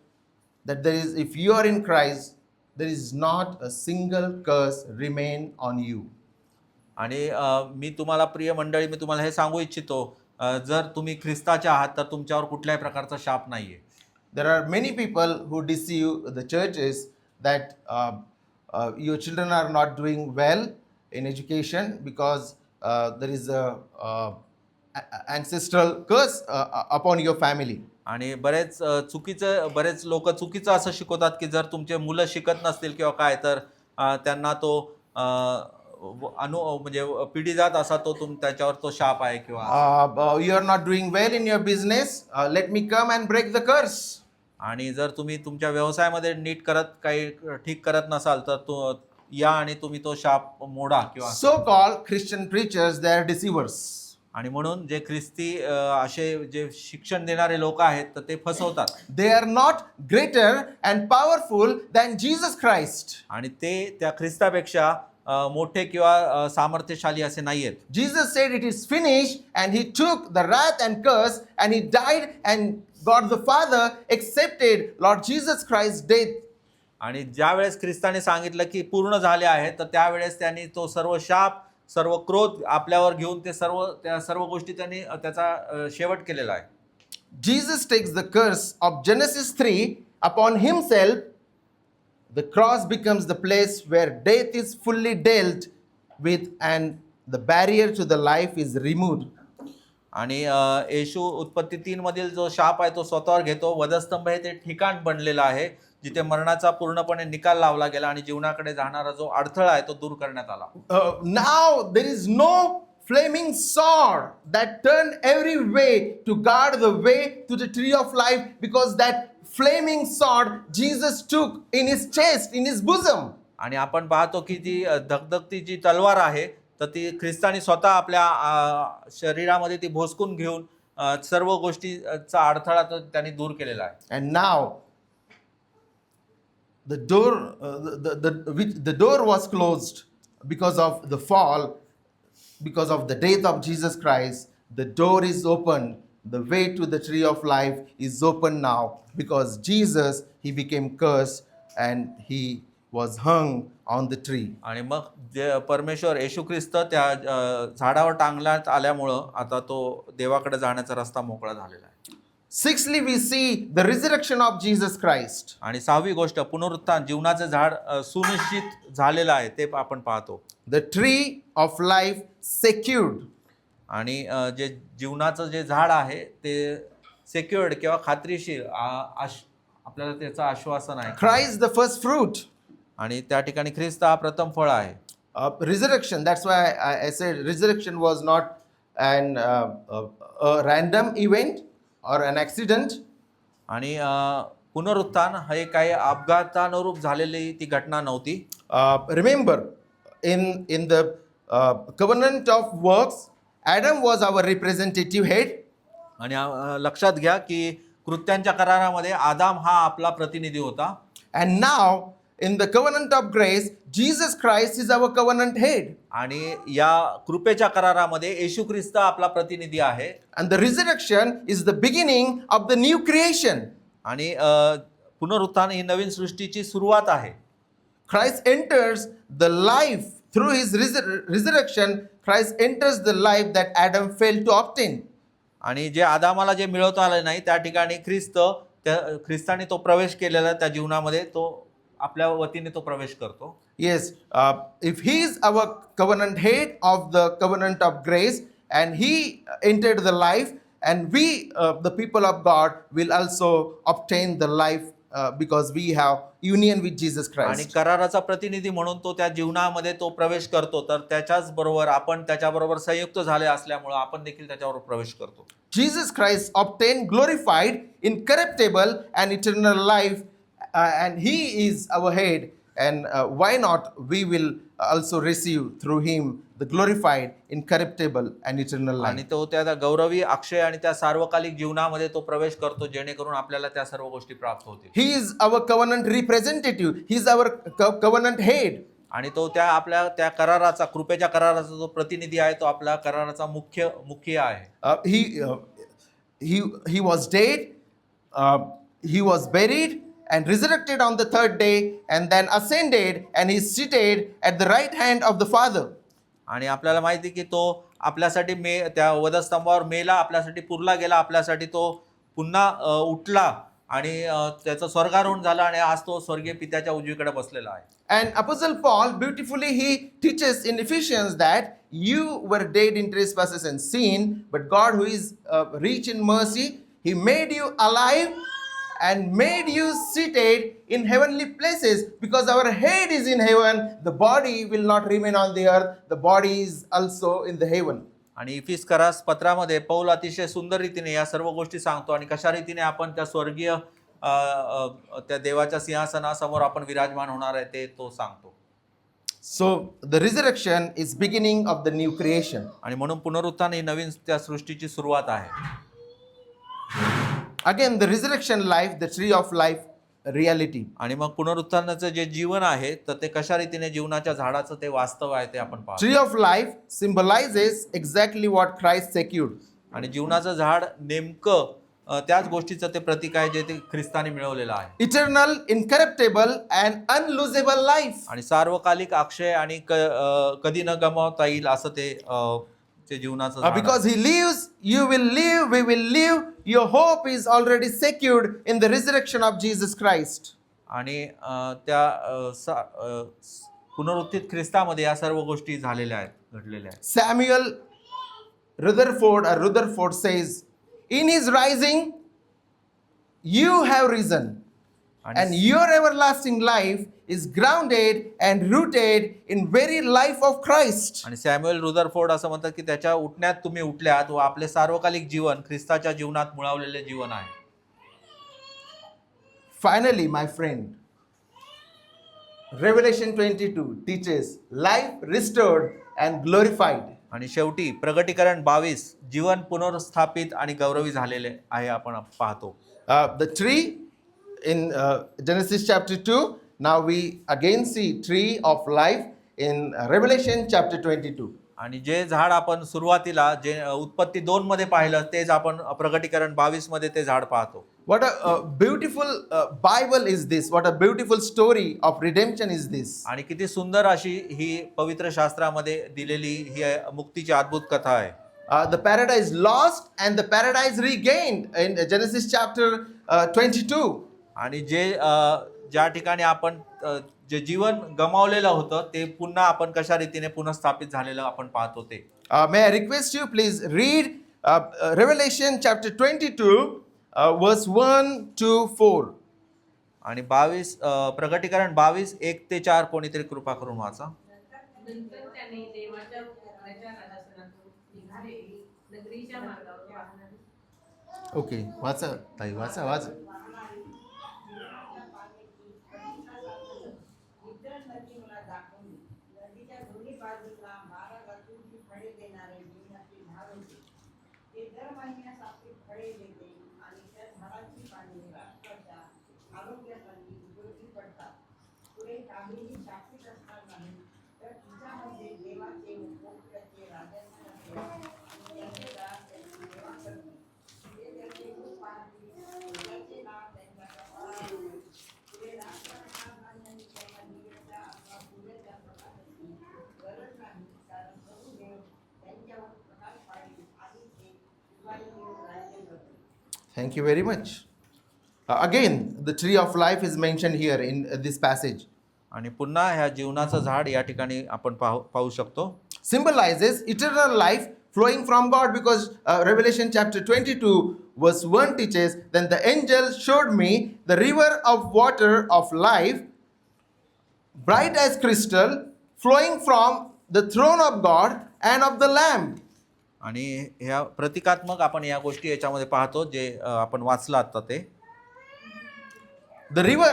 that if you are in Christ, there is not a single curse remain on you. आणि मी तुम्हाला प्रिय मंडळी, मी तुम्हाला हे सांगू इच्छितो, जर तुम्ही ख्रिस्ताचे आहात तर तुमच्यावर कुठल्याही प्रकारचा शाप नाहीये. There are many people who deceive the churches that your children are not doing well in education because there is a ancestral curse upon your family. आणि बरेच लोक चुकीचं असं शिकवतात की जर तुमचे मुलं शिकत नसतील किंवा काय तर त्यांना तो म्हणजे पिढीजात असा त्याच्यावर तो शाप आहे. किंवा you are not doing well in your business, let me come and break the curse. आणि जर तुम्ही तुमच्या व्यवसायामध्ये नीट काही ठीक करत नसाल तर या आणि तुम्ही तो शाप मोडा. किंवा so called Christian preachers, they are deceivers. आणि म्हणून जे ख्रिस्ती असे जे शिक्षण देणारे लोक आहेत तर ते फसवतात. They are not greater and powerful than Jesus Christ. आणि ते त्या ख्रिस्तापेक्षा मोठे किंवा सामर्थ्यशाली असे नाही आहेत. Jesus said it is finished, and he took the wrath and curse, and he died, and God the Father accepted Lord Jesus Christ's death. आणि ज्या वेळेस ख्रिस्ताने सांगितलं की पूर्ण झाले आहे, तर त्यावेळेस त्यांनी तो सर्व शाप, सर्व क्रोध आपल्यावर घेऊन त्या सर्व गोष्टी त्यांनी त्याचा शेवट केलेला आहे. Jesus takes the curse of Genesis 3 upon himself. The cross becomes the place where death is fully dealt with, and the barrier to the life is removed. आणि येशू उत्पत्ती 3 मधील जो शाप आहे तो स्वतःवर घेतो. वधस्तंभ हे ते ठिकाण बनलेलं आहे जिथे मरणाचा पूर्णपणे निकाल लावला गेला आणि जीवनाकडे जाणारा जो अडथळा आहे तो दूर करण्यात आला. Now there is no flaming sword that turned every way to guard the way to the tree of life, because that flaming sword Jesus took in his chest, in his bosom. आणि आपण पाहतो की जी धगधगती जी तलवार आहे तर ती ख्रिस्तानी स्वतः आपल्या शरीरामध्ये ती भोसकून घेऊन सर्व गोष्टीचा अडथळा तो त्यांनी दूर केलेला आहे. And now the door was closed because of the fall, because of the death of Jesus Christ. The door is open. The way to the tree of life is open now, because Jesus, he became cursed and he was hung on the tree. आणि मग जे परमेश्वर येशू ख्रिस्त त्या झाडावर टांगण्यात आल्यामुळं आता तो देवाकडे जाण्याचा रस्ता मोकळा झालेला आहे. Sixthly, we see the resurrection of Jesus Christ. आणि 6वी गोष्ट, पुनरुत्थान, जीवनाचे झाड सुनिश्चित झालेलं आहे ते आपण पाहतो. The tree of life secured. आणि जे जीवनाचं जे झाड आहे ते सेक्युअर्ड किंवा खात्रीशीर आपल्याला त्याचं आश्वासन आहे. Christ the first fruit. आणि त्या ठिकाणी ख्रिस्त हा प्रथम फळ आहे. Resurrection, that's why I said resurrection was not a random event or an accident. आणि पुनरुत्थान हे काही अपघातानुरूप झालेली ती घटना नव्हती. Remember, in the covenant of works, Adam was our representative head. आणि लक्षात घ्या की कृत्यांच्या करारामध्ये आदाम हा आपला प्रतिनिधी होता. And now in the covenant of grace, Jesus Christ is our covenant head. आणि या कृपेच्या करारामध्ये येशू ख्रिस्त आपला प्रतिनिधी आहे. And the resurrection is the beginning of the new creation. आणि पुनरुत्थान ही नवीन सृष्टीची सुरुवात आहे. Christ enters the life through his resurrection. Christ enters the life that Adam failed to obtain. आणि जे आदामाला जे मिळवता आलं नाही त्या ठिकाणी ख्रिस्ताने तो प्रवेश केलेला, त्या जीवनामध्ये तो आपल्या वतीने तो प्रवेश करतो. Yes, if he is our covenant head of the covenant of grace, and he entered the life, and we, the people of God, will also obtain the life because we have union with Jesus आणि Christ. कराराचा प्रतिनिधी म्हणून तो त्या जीवनामध्ये तो प्रवेश करतो, तर त्याच्याच बरोबर आपण त्याच्याबरोबर संयुक्त झाले असल्यामुळे आपण देखील त्याच्याबरोबर प्रवेश करतो. Jesus Christ obtained glorified, incorruptible, and eternal life, and he is our head, and why not we will also receive through him the glorified, incorruptible, and eternal आणि life. तो त्या गौरवी, अक्षय आणि त्या सार्वकालिक जीवनामध्ये तो प्रवेश करतो जेणेकरून आपल्याला त्या सर्व गोष्टी प्राप्त होतील. He is our covenant representative. He is our covenant head. आणि तो आपल्या त्या कराराचा, कृपेच्या कराराचा जो प्रतिनिधी आहे तो आपल्या कराराचा मुख्य आहे. He was dead, he was buried, and resurrected on the third day, and then ascended, and he is seated at the right hand of the Father. आणि आपल्याला माहिती की तो आपल्यासाठी त्या वधस्तंभावर मेला, आपल्यासाठी पुरला गेला, आपल्यासाठी तो पुन्हा उठला आणि त्याचं स्वर्गारोहण झालं आणि आज तो स्वर्गीय पित्याच्या उजवीकडे बसलेला आहे. And Apostle Paul beautifully he teaches in Ephesians that you were dead in trespasses and sin, but God, who is rich in mercy, he made you alive and made you seated in heavenly places, because our head is in heaven. The body will not remain on the earth. The body is also in the heaven. आणि इफिस्करास पत्रामध्ये पौल अतिशय सुंदर रीतीने या सर्व गोष्टी सांगतो आणि कशा रीतीने आपण त्या स्वर्गीय त्या देवाच्या सिंहासनासमोर आपण विराजमान होणार आहे ते तो सांगतो. So the resurrection is beginning of the new creation. आणि म्हणून पुनरुत्थान ही नवीन त्या सृष्टीची सुरुवात आहे. Again, the resurrection life, the tree of life, reality. आणि मग पुनरुत्थानाचं जे जीवन आहे तर ते कशा रीतीने जीवनाच्या झाडाचं ते वास्तव आहे ते आपण पाहतो. Tree of life symbolizes exactly what Christ secured. आणि जीवनाचं झाड नेमकं त्याच गोष्टीचं ते प्रतीक आहे जे ते ख्रिस्ताने मिळवलेलं आहे. Eternal, incorruptible, and unlosable life. आणि सार्वकालिक, अक्षय आणि कधी न गमावता येईल असं ते जीवनाचं झाड आहे. Because he lives, you will live, we will live. Your hope is already secured in the resurrection of Jesus Christ. आणि त्या पुनरुत्थित ख्रिस्तामध्ये या सर्व गोष्टी झालेल्या आहेत, घडलेल्या आहेत. Samuel Rutherford says, in his rising, you have risen, and आणि your everlasting life is grounded and rooted in very life of Christ. आणि सॅम्युएल रुदरफोर्ड असं म्हणतात की त्याच्या उठण्यात तुम्ही उठल्यात व आपले सार्वकालिक जीवन ख्रिस्ताच्या जीवनात मुळावलेले जीवन आहे. Finally, my friend, Revelation 22 teaches life restored and glorified. आणि शेवटी प्रगटीकरण 22 जीवन पुनर्स्थापित आणि गौरवी झालेले आहे आपण पाहतो. The tree in Genesis chapter 2, now we again see tree of life in Revelation chapter 22. आणि जे झाड आपण सुरुवातीला जे उत्पत्ती 2 मध्ये पाहिलं तेच आपण प्रगटीकरण 22 मध्ये ते झाड पाहतो. What a beautiful Bible is this. What a beautiful story of redemption is this. आणि किती सुंदर अशी ही पवित्र शास्त्रामध्ये दिलेली ही मुक्तीची अद्भुत कथा आहे. The paradise lost and the paradise regained in Genesis chapter 22. आणि जे ज्या ठिकाणी आपण जे जीवन गमावलेलं होतं ते पुन्हा आपण कशा रीतीने पुनर्स्थापित झालेलं आपण पाहतो ते. May I request you please read Revelation chapter 22 verse 1 to 4. आणि 22 प्रगटीकरण 22 1 ते 4 कोणीतरी कृपा करून वाचा. नंतर त्याने देवाच्या पुत्राच्या राजासनातून निघाले नगरीच्या मार्गावर वाहणारी Okay, वाचा ताई, वाचा. Thank you very much. Again, the tree of life is mentioned here in this passage. आणि पुन्हा ह्या जीवनाचं झाड या ठिकाणी आपण पाहू शकतो. Symbolizes eternal life flowing from God, because Revelation chapter 22 verse 1 teaches, then the angel showed me the river of water of life, bright as crystal, flowing from the throne of God and of the Lamb. आणि ह्या प्रतिकात्मक आपण या गोष्टी याच्यामध्ये पाहतो जे आपण वाचलं आता ते. The river,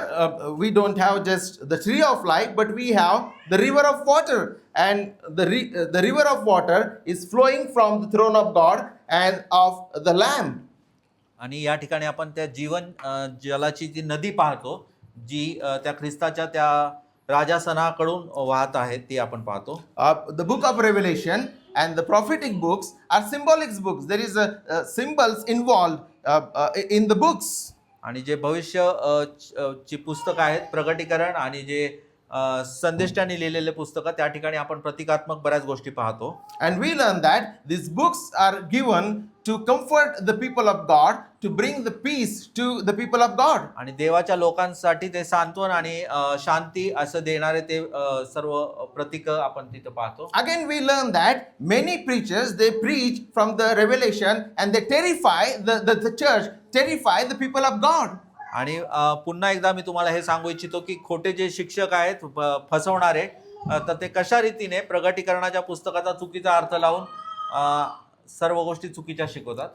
we don't have just the tree of life, but we have the river of water, and the river of water is flowing from the throne of God and of the Lamb. आणि या ठिकाणी आपण त्या जीवन जलाची जी नदी पाहतो जी त्या ख्रिस्ताच्या त्या राजासनाकडून वाहत आहे ती आपण पाहतो. The book of Revelation and the prophetic books are symbolic books. There is symbols involved in the books. आणि जे भविष्य ची पुस्तकं आहेत प्रगटीकरण आणि जे संदेष्टाने लिहिलेले पुस्तकं त्या ठिकाणी आपण प्रतिकात्मक बऱ्याच गोष्टी पाहतो. And we learn that these books are given to comfort the people of God, to bring the peace to the people of God. आणि देवाच्या लोकांसाठी ते सांत्वन आणि शांती असं देणारे ते सर्व प्रतीक आपण तिथे पाहतो. Again, we learn that many preachers, they preach from the revelation and they terrify the church, terrify the people of God. आणि पुन्हा एकदा मी तुम्हाला हे सांगू इच्छितो की खोटे जे शिक्षक आहेत फसवणारे तर ते कशा रीतीने प्रगटीकरणाच्या पुस्तकाचा चुकीचा अर्थ लावून सर्व गोष्टी चुकीच्या शिकवतात.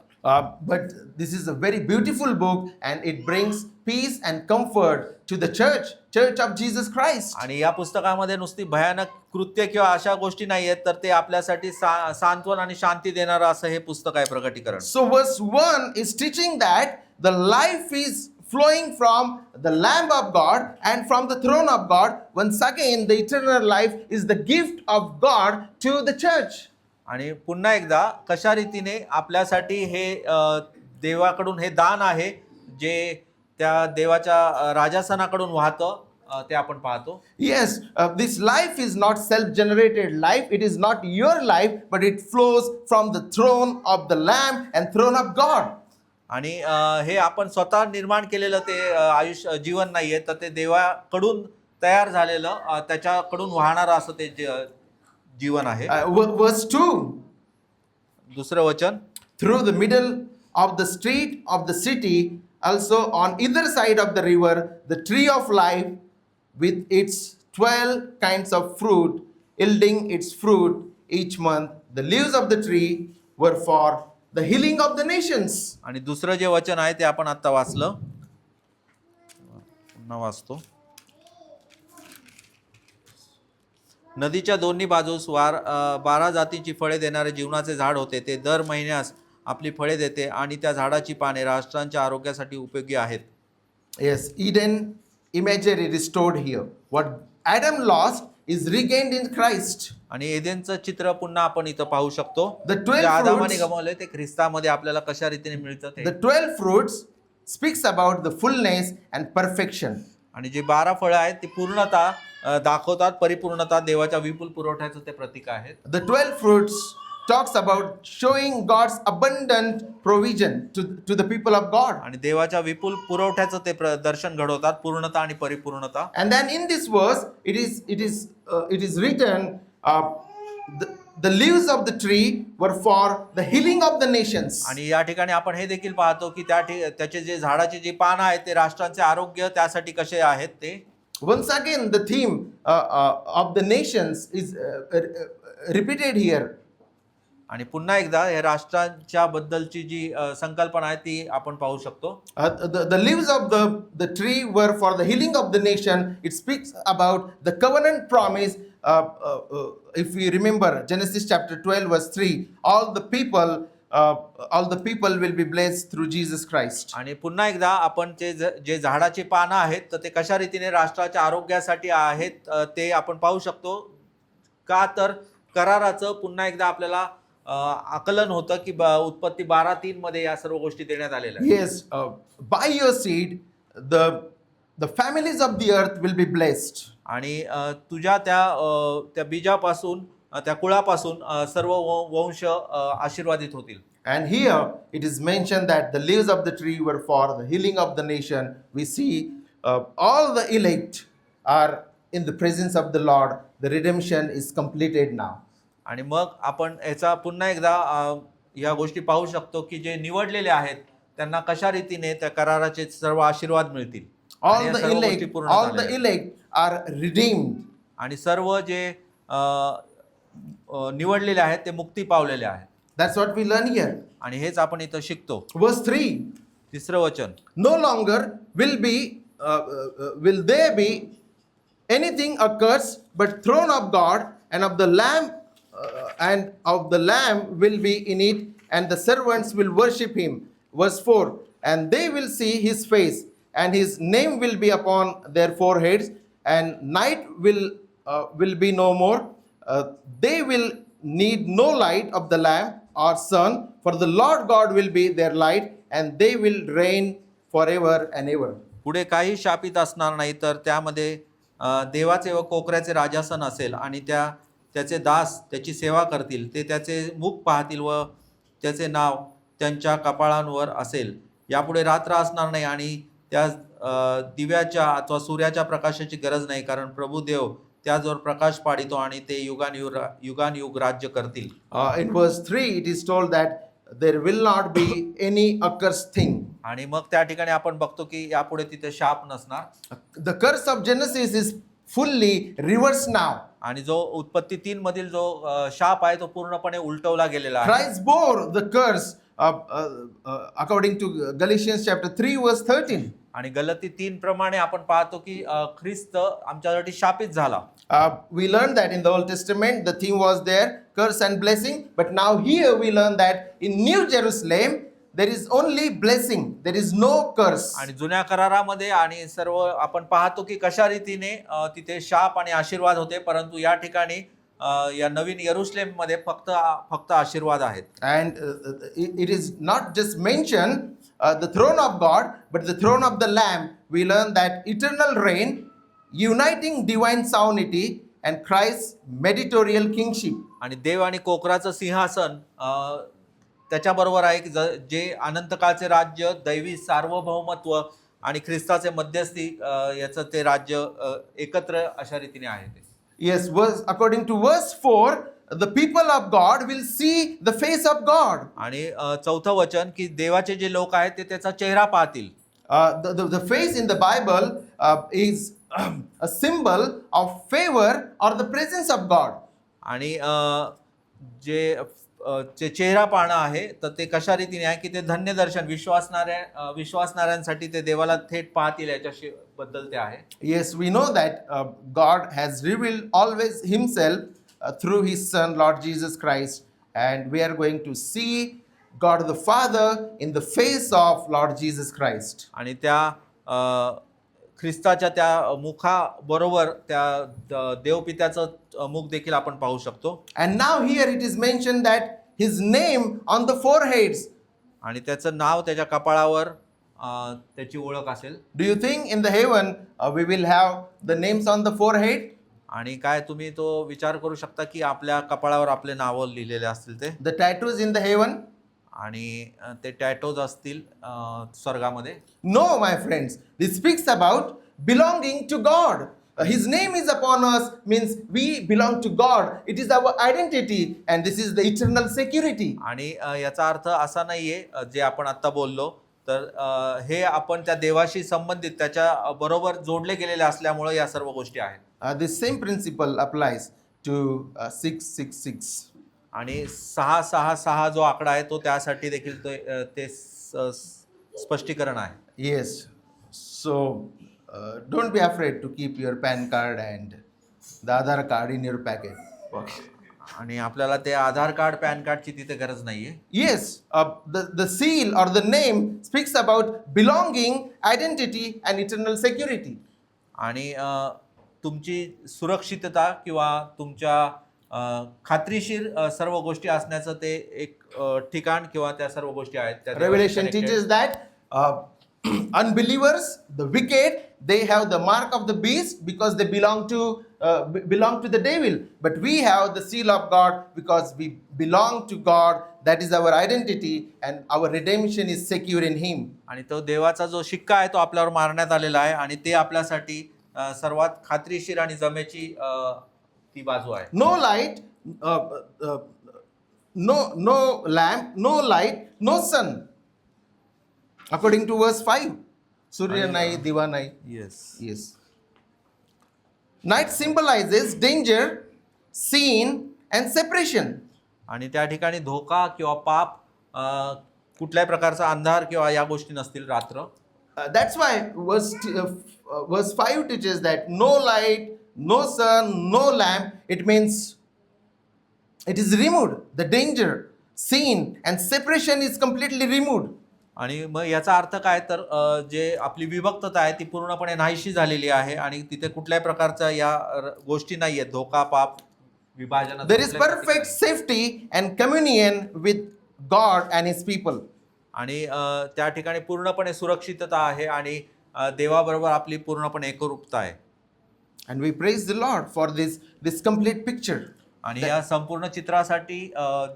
But this is a very beautiful book and it brings peace and comfort to the church of Jesus Christ. आणि या पुस्तकामध्ये नुसती भयानक कृत्य किंवा अशा गोष्टी नाही आहेत तर ते आपल्यासाठी सांत्वन आणि शांती देणारं असं हे पुस्तक आहे प्रगटीकरण. So verse 1 is teaching that the life is flowing from the Lamb of God and from the throne of God. Once again, the eternal life is the gift of God to the church. आणि पुन्हा एकदा कशा रीतीने आपल्यासाठी हे देवाकडून हे दान आहे जे त्या देवाच्या राजासनाकडून वाहतं ते आपण पाहतो. Yes, this life is not self-generated life. It is not your life, but it flows from the throne of the Lamb and throne of God. आणि हे आपण स्वतः निर्माण केलेलं ते आयुष्य जीवन नाहीये, तर ते देवाकडून तयार झालेलं त्याच्याकडून वाहणारं असं ते जीवन आहे. Verse 2. दुसरं वचन, Through the middle of the street of the city, also on either side of the river, the tree of life with its 12 kinds of fruit, yielding its fruit each month. The leaves of the tree were for the healing of the nations. आणि दुसरं जे वचन आहे ते आपण आता वाचलं, पुन्हा वाचतो. नदीच्या दोन्ही बाजूस 12 जातींची फळे देणारे जीवनाचे झाड होते. ते दर महिन्यास आपली फळे देते आणि त्या झाडाची पाने राष्ट्रांच्या आरोग्यासाठी उपयोगी आहेत. Yes, Eden imagery restored here. What Adam lost is regained in Christ. आणि एदेनचं चित्र पुन्हा आपण इथं पाहू शकतो. The 12 जे आदामाने fruits- गमावले ते ख्रिस्तामध्ये आपल्याला कशा रीतीने मिळतं ते. The 12 fruits speaks about the fullness and perfection. आणि जे 12 फळं आहेत ती पूर्णता दाखवतात, परिपूर्णता, देवाच्या विपुल पुरवठ्याचं ते प्रतीक आहेत. The 12 fruits talks about showing God's abundant provision to the people of God. आणि देवाच्या विपुल पुरवठ्याचं ते दर्शन घडवतात, पूर्णता आणि परिपूर्णता. And then in this verse, it is written, the leaves of the tree were for the healing of the nations. आणि या ठिकाणी आपण हे देखील पाहतो की त्याचे जे झाडाचे जे पानं आहेत ते राष्ट्रांचे आरोग्य त्यासाठी कसे आहेत ते. Once again, the theme of the nations is repeated here. आणि पुन्हा एकदा हे राष्ट्रांच्या बद्दलची जी संकल्पना आहे ती आपण पाहू शकतो. The leaves of the tree were for the healing of the nation. It speaks about the covenant promise. If we remember Genesis chapter 12 verse 3, all the people will be blessed through Jesus Christ. आणि पुन्हा एकदा आपण जे झाडाची पानं आहेत तर ते कशा रीतीने राष्ट्राच्या आरोग्यासाठी आहेत ते आपण पाहू शकतो. का तर कराराचं पुन्हा एकदा आपल्याला आकलन होतं की उत्पत्ती 12:3 मध्ये या सर्व गोष्टी देण्यात आलेल्या आहेत. Yes, by your seed, the families of the earth will be blessed. आणि तुझ्या त्या बीजापासून त्या कुळापासून सर्व वंश आशीर्वादित होतील. And here it is mentioned that the leaves of the tree were for the healing of the nation. We see all the elect are in the presence of the Lord. The redemption is completed now. आणि मग आपण याचा पुन्हा एकदा या गोष्टी पाहू शकतो की जे निवडलेले आहेत त्यांना कशा रीतीने त्या कराराचे सर्व आशीर्वाद मिळतील. आणि या सर्व गोष्टी पूर्ण all the झालेल्या आहेत. elect are redeemed. आणि सर्व जे निवडलेले आहेत ते मुक्ती पावलेले आहेत. That's what we learn here. आणि हेच आपण इथं शिकतो. Verse 3. तिसरं वचन, No longer will there be anything accursed, but throne of God and of the Lamb will be in it, and the servants will worship him. Verse 4. And they will see his face, and his name will be upon their foreheads, and night will be no more. They will need no light of the lamp or sun, for the Lord God will be their light, and they will reign forever and ever. पुढे काही शापित असणार नाही, तर त्यामध्ये देवाचे व कोकऱ्याचे राजासन असेल आणि त्याचे दास त्याची सेवा करतील. ते त्याचे मुख पाहतील व त्याचे नाव त्यांच्या कपाळांवर असेल. यापुढे रात्र असणार नाही आणि त्या दिव्याच्या अथवा सूर्याच्या प्रकाशाची गरज नाही, कारण प्रभू देव त्याजवर प्रकाश पाडितो आणि ते युगानुयुग राज्य करतील. In verse 3 it is told that there will not be any accursed thing. आणि मग त्या ठिकाणी आपण बघतो की यापुढे तिथे शाप नसणार. The curse of Genesis is fully reversed now. आणि जो उत्पत्ती 3 मधील जो शाप आहे तो पूर्णपणे उलटवला गेलेला आहे. Christ bore the curse according to Galatians chapter 3 verse 13. आणि गलती 3 प्रमाणे आपण पाहतो की ख्रिस्त आमच्यासाठी शापित झाला. We learned that in the Old Testament the theme was there, curse and blessing, but now here we learn that in New Jerusalem there is only blessing, there is no curse. आणि जुन्या करारामध्ये आणि सर्व आपण पाहतो की कशा रीतीने तिथे शाप आणि आशीर्वाद होते, परंतु या ठिकाणी या नवीन यरुशलेम मध्ये फक्त आशीर्वाद आहेत. And it is not just mentioned the throne of God, but the throne of the Lamb. We learn that eternal reign, uniting divine sovereignty and Christ's mediatorial kingship. आणि देव आणि कोकराचं सिंहासन त्याच्याबरोबर आहे की जे अनंतकाळचे राज्य, दैवी सार्वभौमत्व आणि ख्रिस्ताचे मध्यस्थी याचं ते राज्य एकत्र अशा रीतीने आहे ते. Yes, according to verse 4, the people of God will see the face of God. आणि चौथं वचन की देवाचे जे लोक आहेत ते त्याचा चेहरा पाहतील. The face in the Bible is a symbol of favor or the presence of God. आणि जे चेहरा पाहणं आहे तर ते कशा रीतीने आहे की ते धन्य दर्शन विश्वासणाऱ्यांसाठी ते देवाला थेट पाहतील याच्याशी बद्दल ते आहे. Yes, we know that God has revealed always himself through his son Lord Jesus Christ, and we are going to see God the Father in the face of Lord Jesus Christ. आणि त्या ख्रिस्ताच्या त्या मुखाबरोबर त्या देवपित्याचं मुख देखील आपण पाहू शकतो. And now here it is mentioned that his name on the foreheads. आणि त्याचं नाव त्याच्या कपाळावर त्याची ओळख असेल. Do you think in the heaven we will have the names on the forehead? आणि काय तुम्ही तो विचार करू शकता की आपल्या कपाळावर आपले नाव लिहिलेले असतील ते, The tattoos in the heaven? आणि ते टॅटोज असतील स्वर्गामध्ये? No, my friends. This speaks about belonging to God. His name is upon us means we belong to God. It is our identity and this is the eternal security. आणि याचा अर्थ असा नाहीये जे आपण आता बोललो तर हे आपण त्या देवाशी संबंधित त्याच्या बरोबर जोडले गेलेले असल्यामुळे या सर्व गोष्टी आहेत. This same principle applies to 666. आणि 666 जो आकडा आहे तो त्यासाठी देखील ते स्पष्टीकरण आहे. Yes. So don't be afraid to keep your PAN card and the Aadhaar card in your packet. आणि आपल्याला ते आधार कार्ड पॅन कार्डची तिथे गरज नाहीये. Yes, the seal or the name speaks about belonging, identity and eternal security. आणि तुमची सुरक्षितता किंवा तुमच्या खात्रीशीर सर्व गोष्टी असण्याचं ते एक ठिकाण किंवा त्या सर्व गोष्टी आहेत. त्या Revelation teaches that unbelievers, the wicked, they have the mark of the beast because they belong to the devil. But we have the seal of God because we belong to God. That is our identity and our redemption is secure in Him. आणि तो देवाचा जो शिक्का आहे तो आपल्यावर मारण्यात आलेला आहे आणि ते आपल्यासाठी सर्वात खात्रीशीर आणि जमेची ती बाजू आहे. No light, no lamp, no light, no sun. According to verse 5, Surya nahi, Diva nahi. Yes. Night symbolizes danger, sin and separation. आणि त्या ठिकाणी धोका किंवा पाप कुठल्याही प्रकारचा अंधार किंवा या गोष्टी नसतील, रात्र. That's why verse 5 teaches that no light, no sun, no lamp. It means it is removed. The danger, sin and separation is completely removed. आणि मग याचा अर्थ काय तर जे आपली विभक्तता आहे ती पूर्णपणे नाहीशी झालेली आहे आणि तिथे कुठल्याही प्रकारच्या या गोष्टी नाही आहेत, धोका, पाप, विभाजन. There is perfect safety and communion with God and His people. आणि त्या ठिकाणी पूर्णपणे सुरक्षितता आहे आणि देवाबरोबर आपली पूर्णपणे एकरूपता आहे. And we praise the Lord for this complete picture. आणि या संपूर्ण चित्रासाठी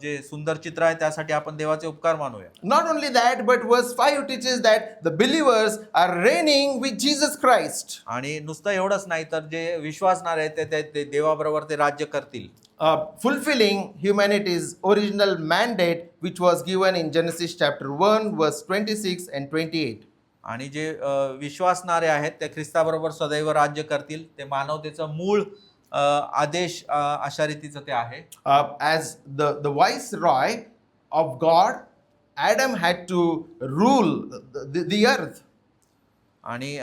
जे सुंदर चित्र आहे त्यासाठी आपण देवाचे उपकार मानूया. Not only that, but verse 5 teaches that the believers are reigning with Jesus Christ. आणि नुसतं एवढंच नाही तर जे विश्वासणारे आहेत ते देवाबरोबर ते राज्य करतील. Fulfilling humanity's original mandate which was given in Genesis chapter 1 verse 26 and 28. आणि जे विश्वासणारे आहेत ते ख्रिस्ताबरोबर सदैव राज्य करतील. ते मानवतेचं मूळ आदेश अशा रीतीचं ते आहे. As the viceroy of God, Adam had to rule the earth. आणि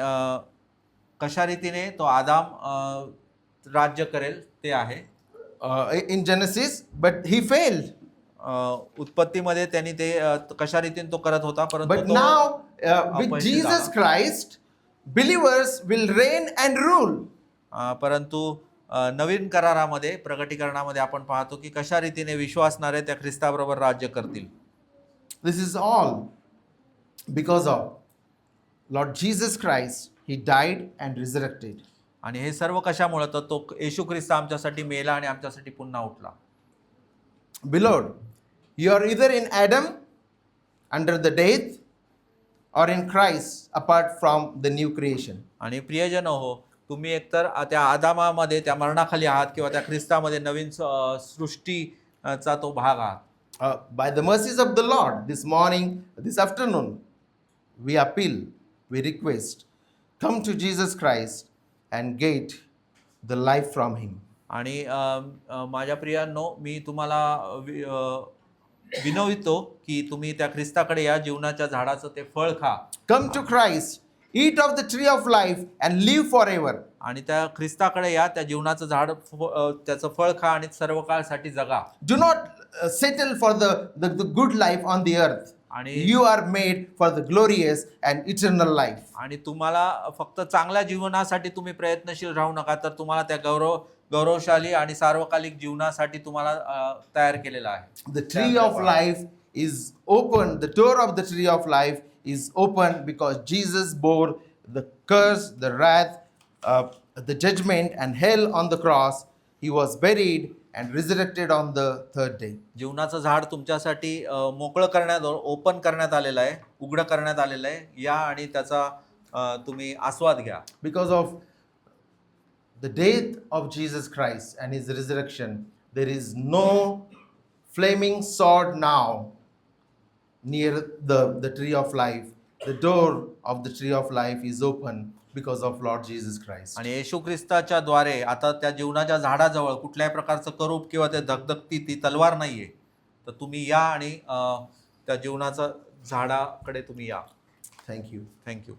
कशा रीतीने तो आदाम राज्य करेल ते आहे in Genesis, but he failed. उत्पत्तीमध्ये त्यांनी ते कशा रीतीने तो करत होता, परंतु But तो now, with अपयशी Jesus झाला. Christ, believers will reign and rule. परंतु नवीन करारामध्ये, प्रकटीकरणामध्ये आपण पाहतो की कशा रीतीने विश्वासणारे त्या ख्रिस्ताबरोबर राज्य करतील. This is all because of Lord Jesus Christ. He died and resurrected. आणि हे सर्व कशामुळे, तर तो येशू ख्रिस्त आमच्यासाठी मेला आणि आमच्यासाठी पुन्हा उठला. Beloved, you are either in Adam under the death or in Christ apart from the new creation. आणि प्रियजन हो, तुम्ही एकतर त्या आदामामध्ये, त्या मरणाखाली आहात, किंवा त्या ख्रिस्तामध्ये नवीन सृष्टीचा तो भाग आहात. By the mercies of the Lord, this morning, this afternoon, we appeal, we request, come to Jesus Christ and get the life from Him. आणि माझ्या प्रियांनो, मी तुम्हाला विनवितो की तुम्ही त्या ख्रिस्ताकडे या, जीवनाच्या झाडाचं ते फळ खा. Come to Christ, eat of the tree of life and live forever. आणि त्या ख्रिस्ताकडे या, त्या जीवनाचं झाड त्याचं फळ खा आणि सर्व काळसाठी जगा. Do not settle for the good life on the earth. आणि You are made for the glorious and eternal life. आणि तुम्हाला फक्त चांगल्या जीवनासाठी तुम्ही प्रयत्नशील राहू नका, तर तुम्हाला त्या गौरवशाली आणि सार्वकालिक जीवनासाठी तुम्हाला तयार केलेला आहे. The tree of life is open. The door of the tree of life is open because Jesus bore the curse, the wrath, the judgment and hell on the cross. He was buried and resurrected on the third day. जीवनाचं झाड तुमच्यासाठी मोकळं करण्यात, open करण्यात आलेलं आहे, उघडं करण्यात आलेलं आहे. या आणि त्याचा तुम्ही आस्वाद घ्या. Because of the death of Jesus Christ and His resurrection, there is no flaming sword now near the tree of life. The door of the tree of life is open because of Lord Jesus Christ. आणि येशू ख्रिस्ताच्या द्वारे आता त्या जीवनाच्या झाडाजवळ कुठल्याही प्रकारचं करूप किंवा ते धगधगती ती तलवार नाहीये. तर तुम्ही या आणि त्या जीवनाच्या झाडाकडे तुम्ही या. Thank you. थँक्यू.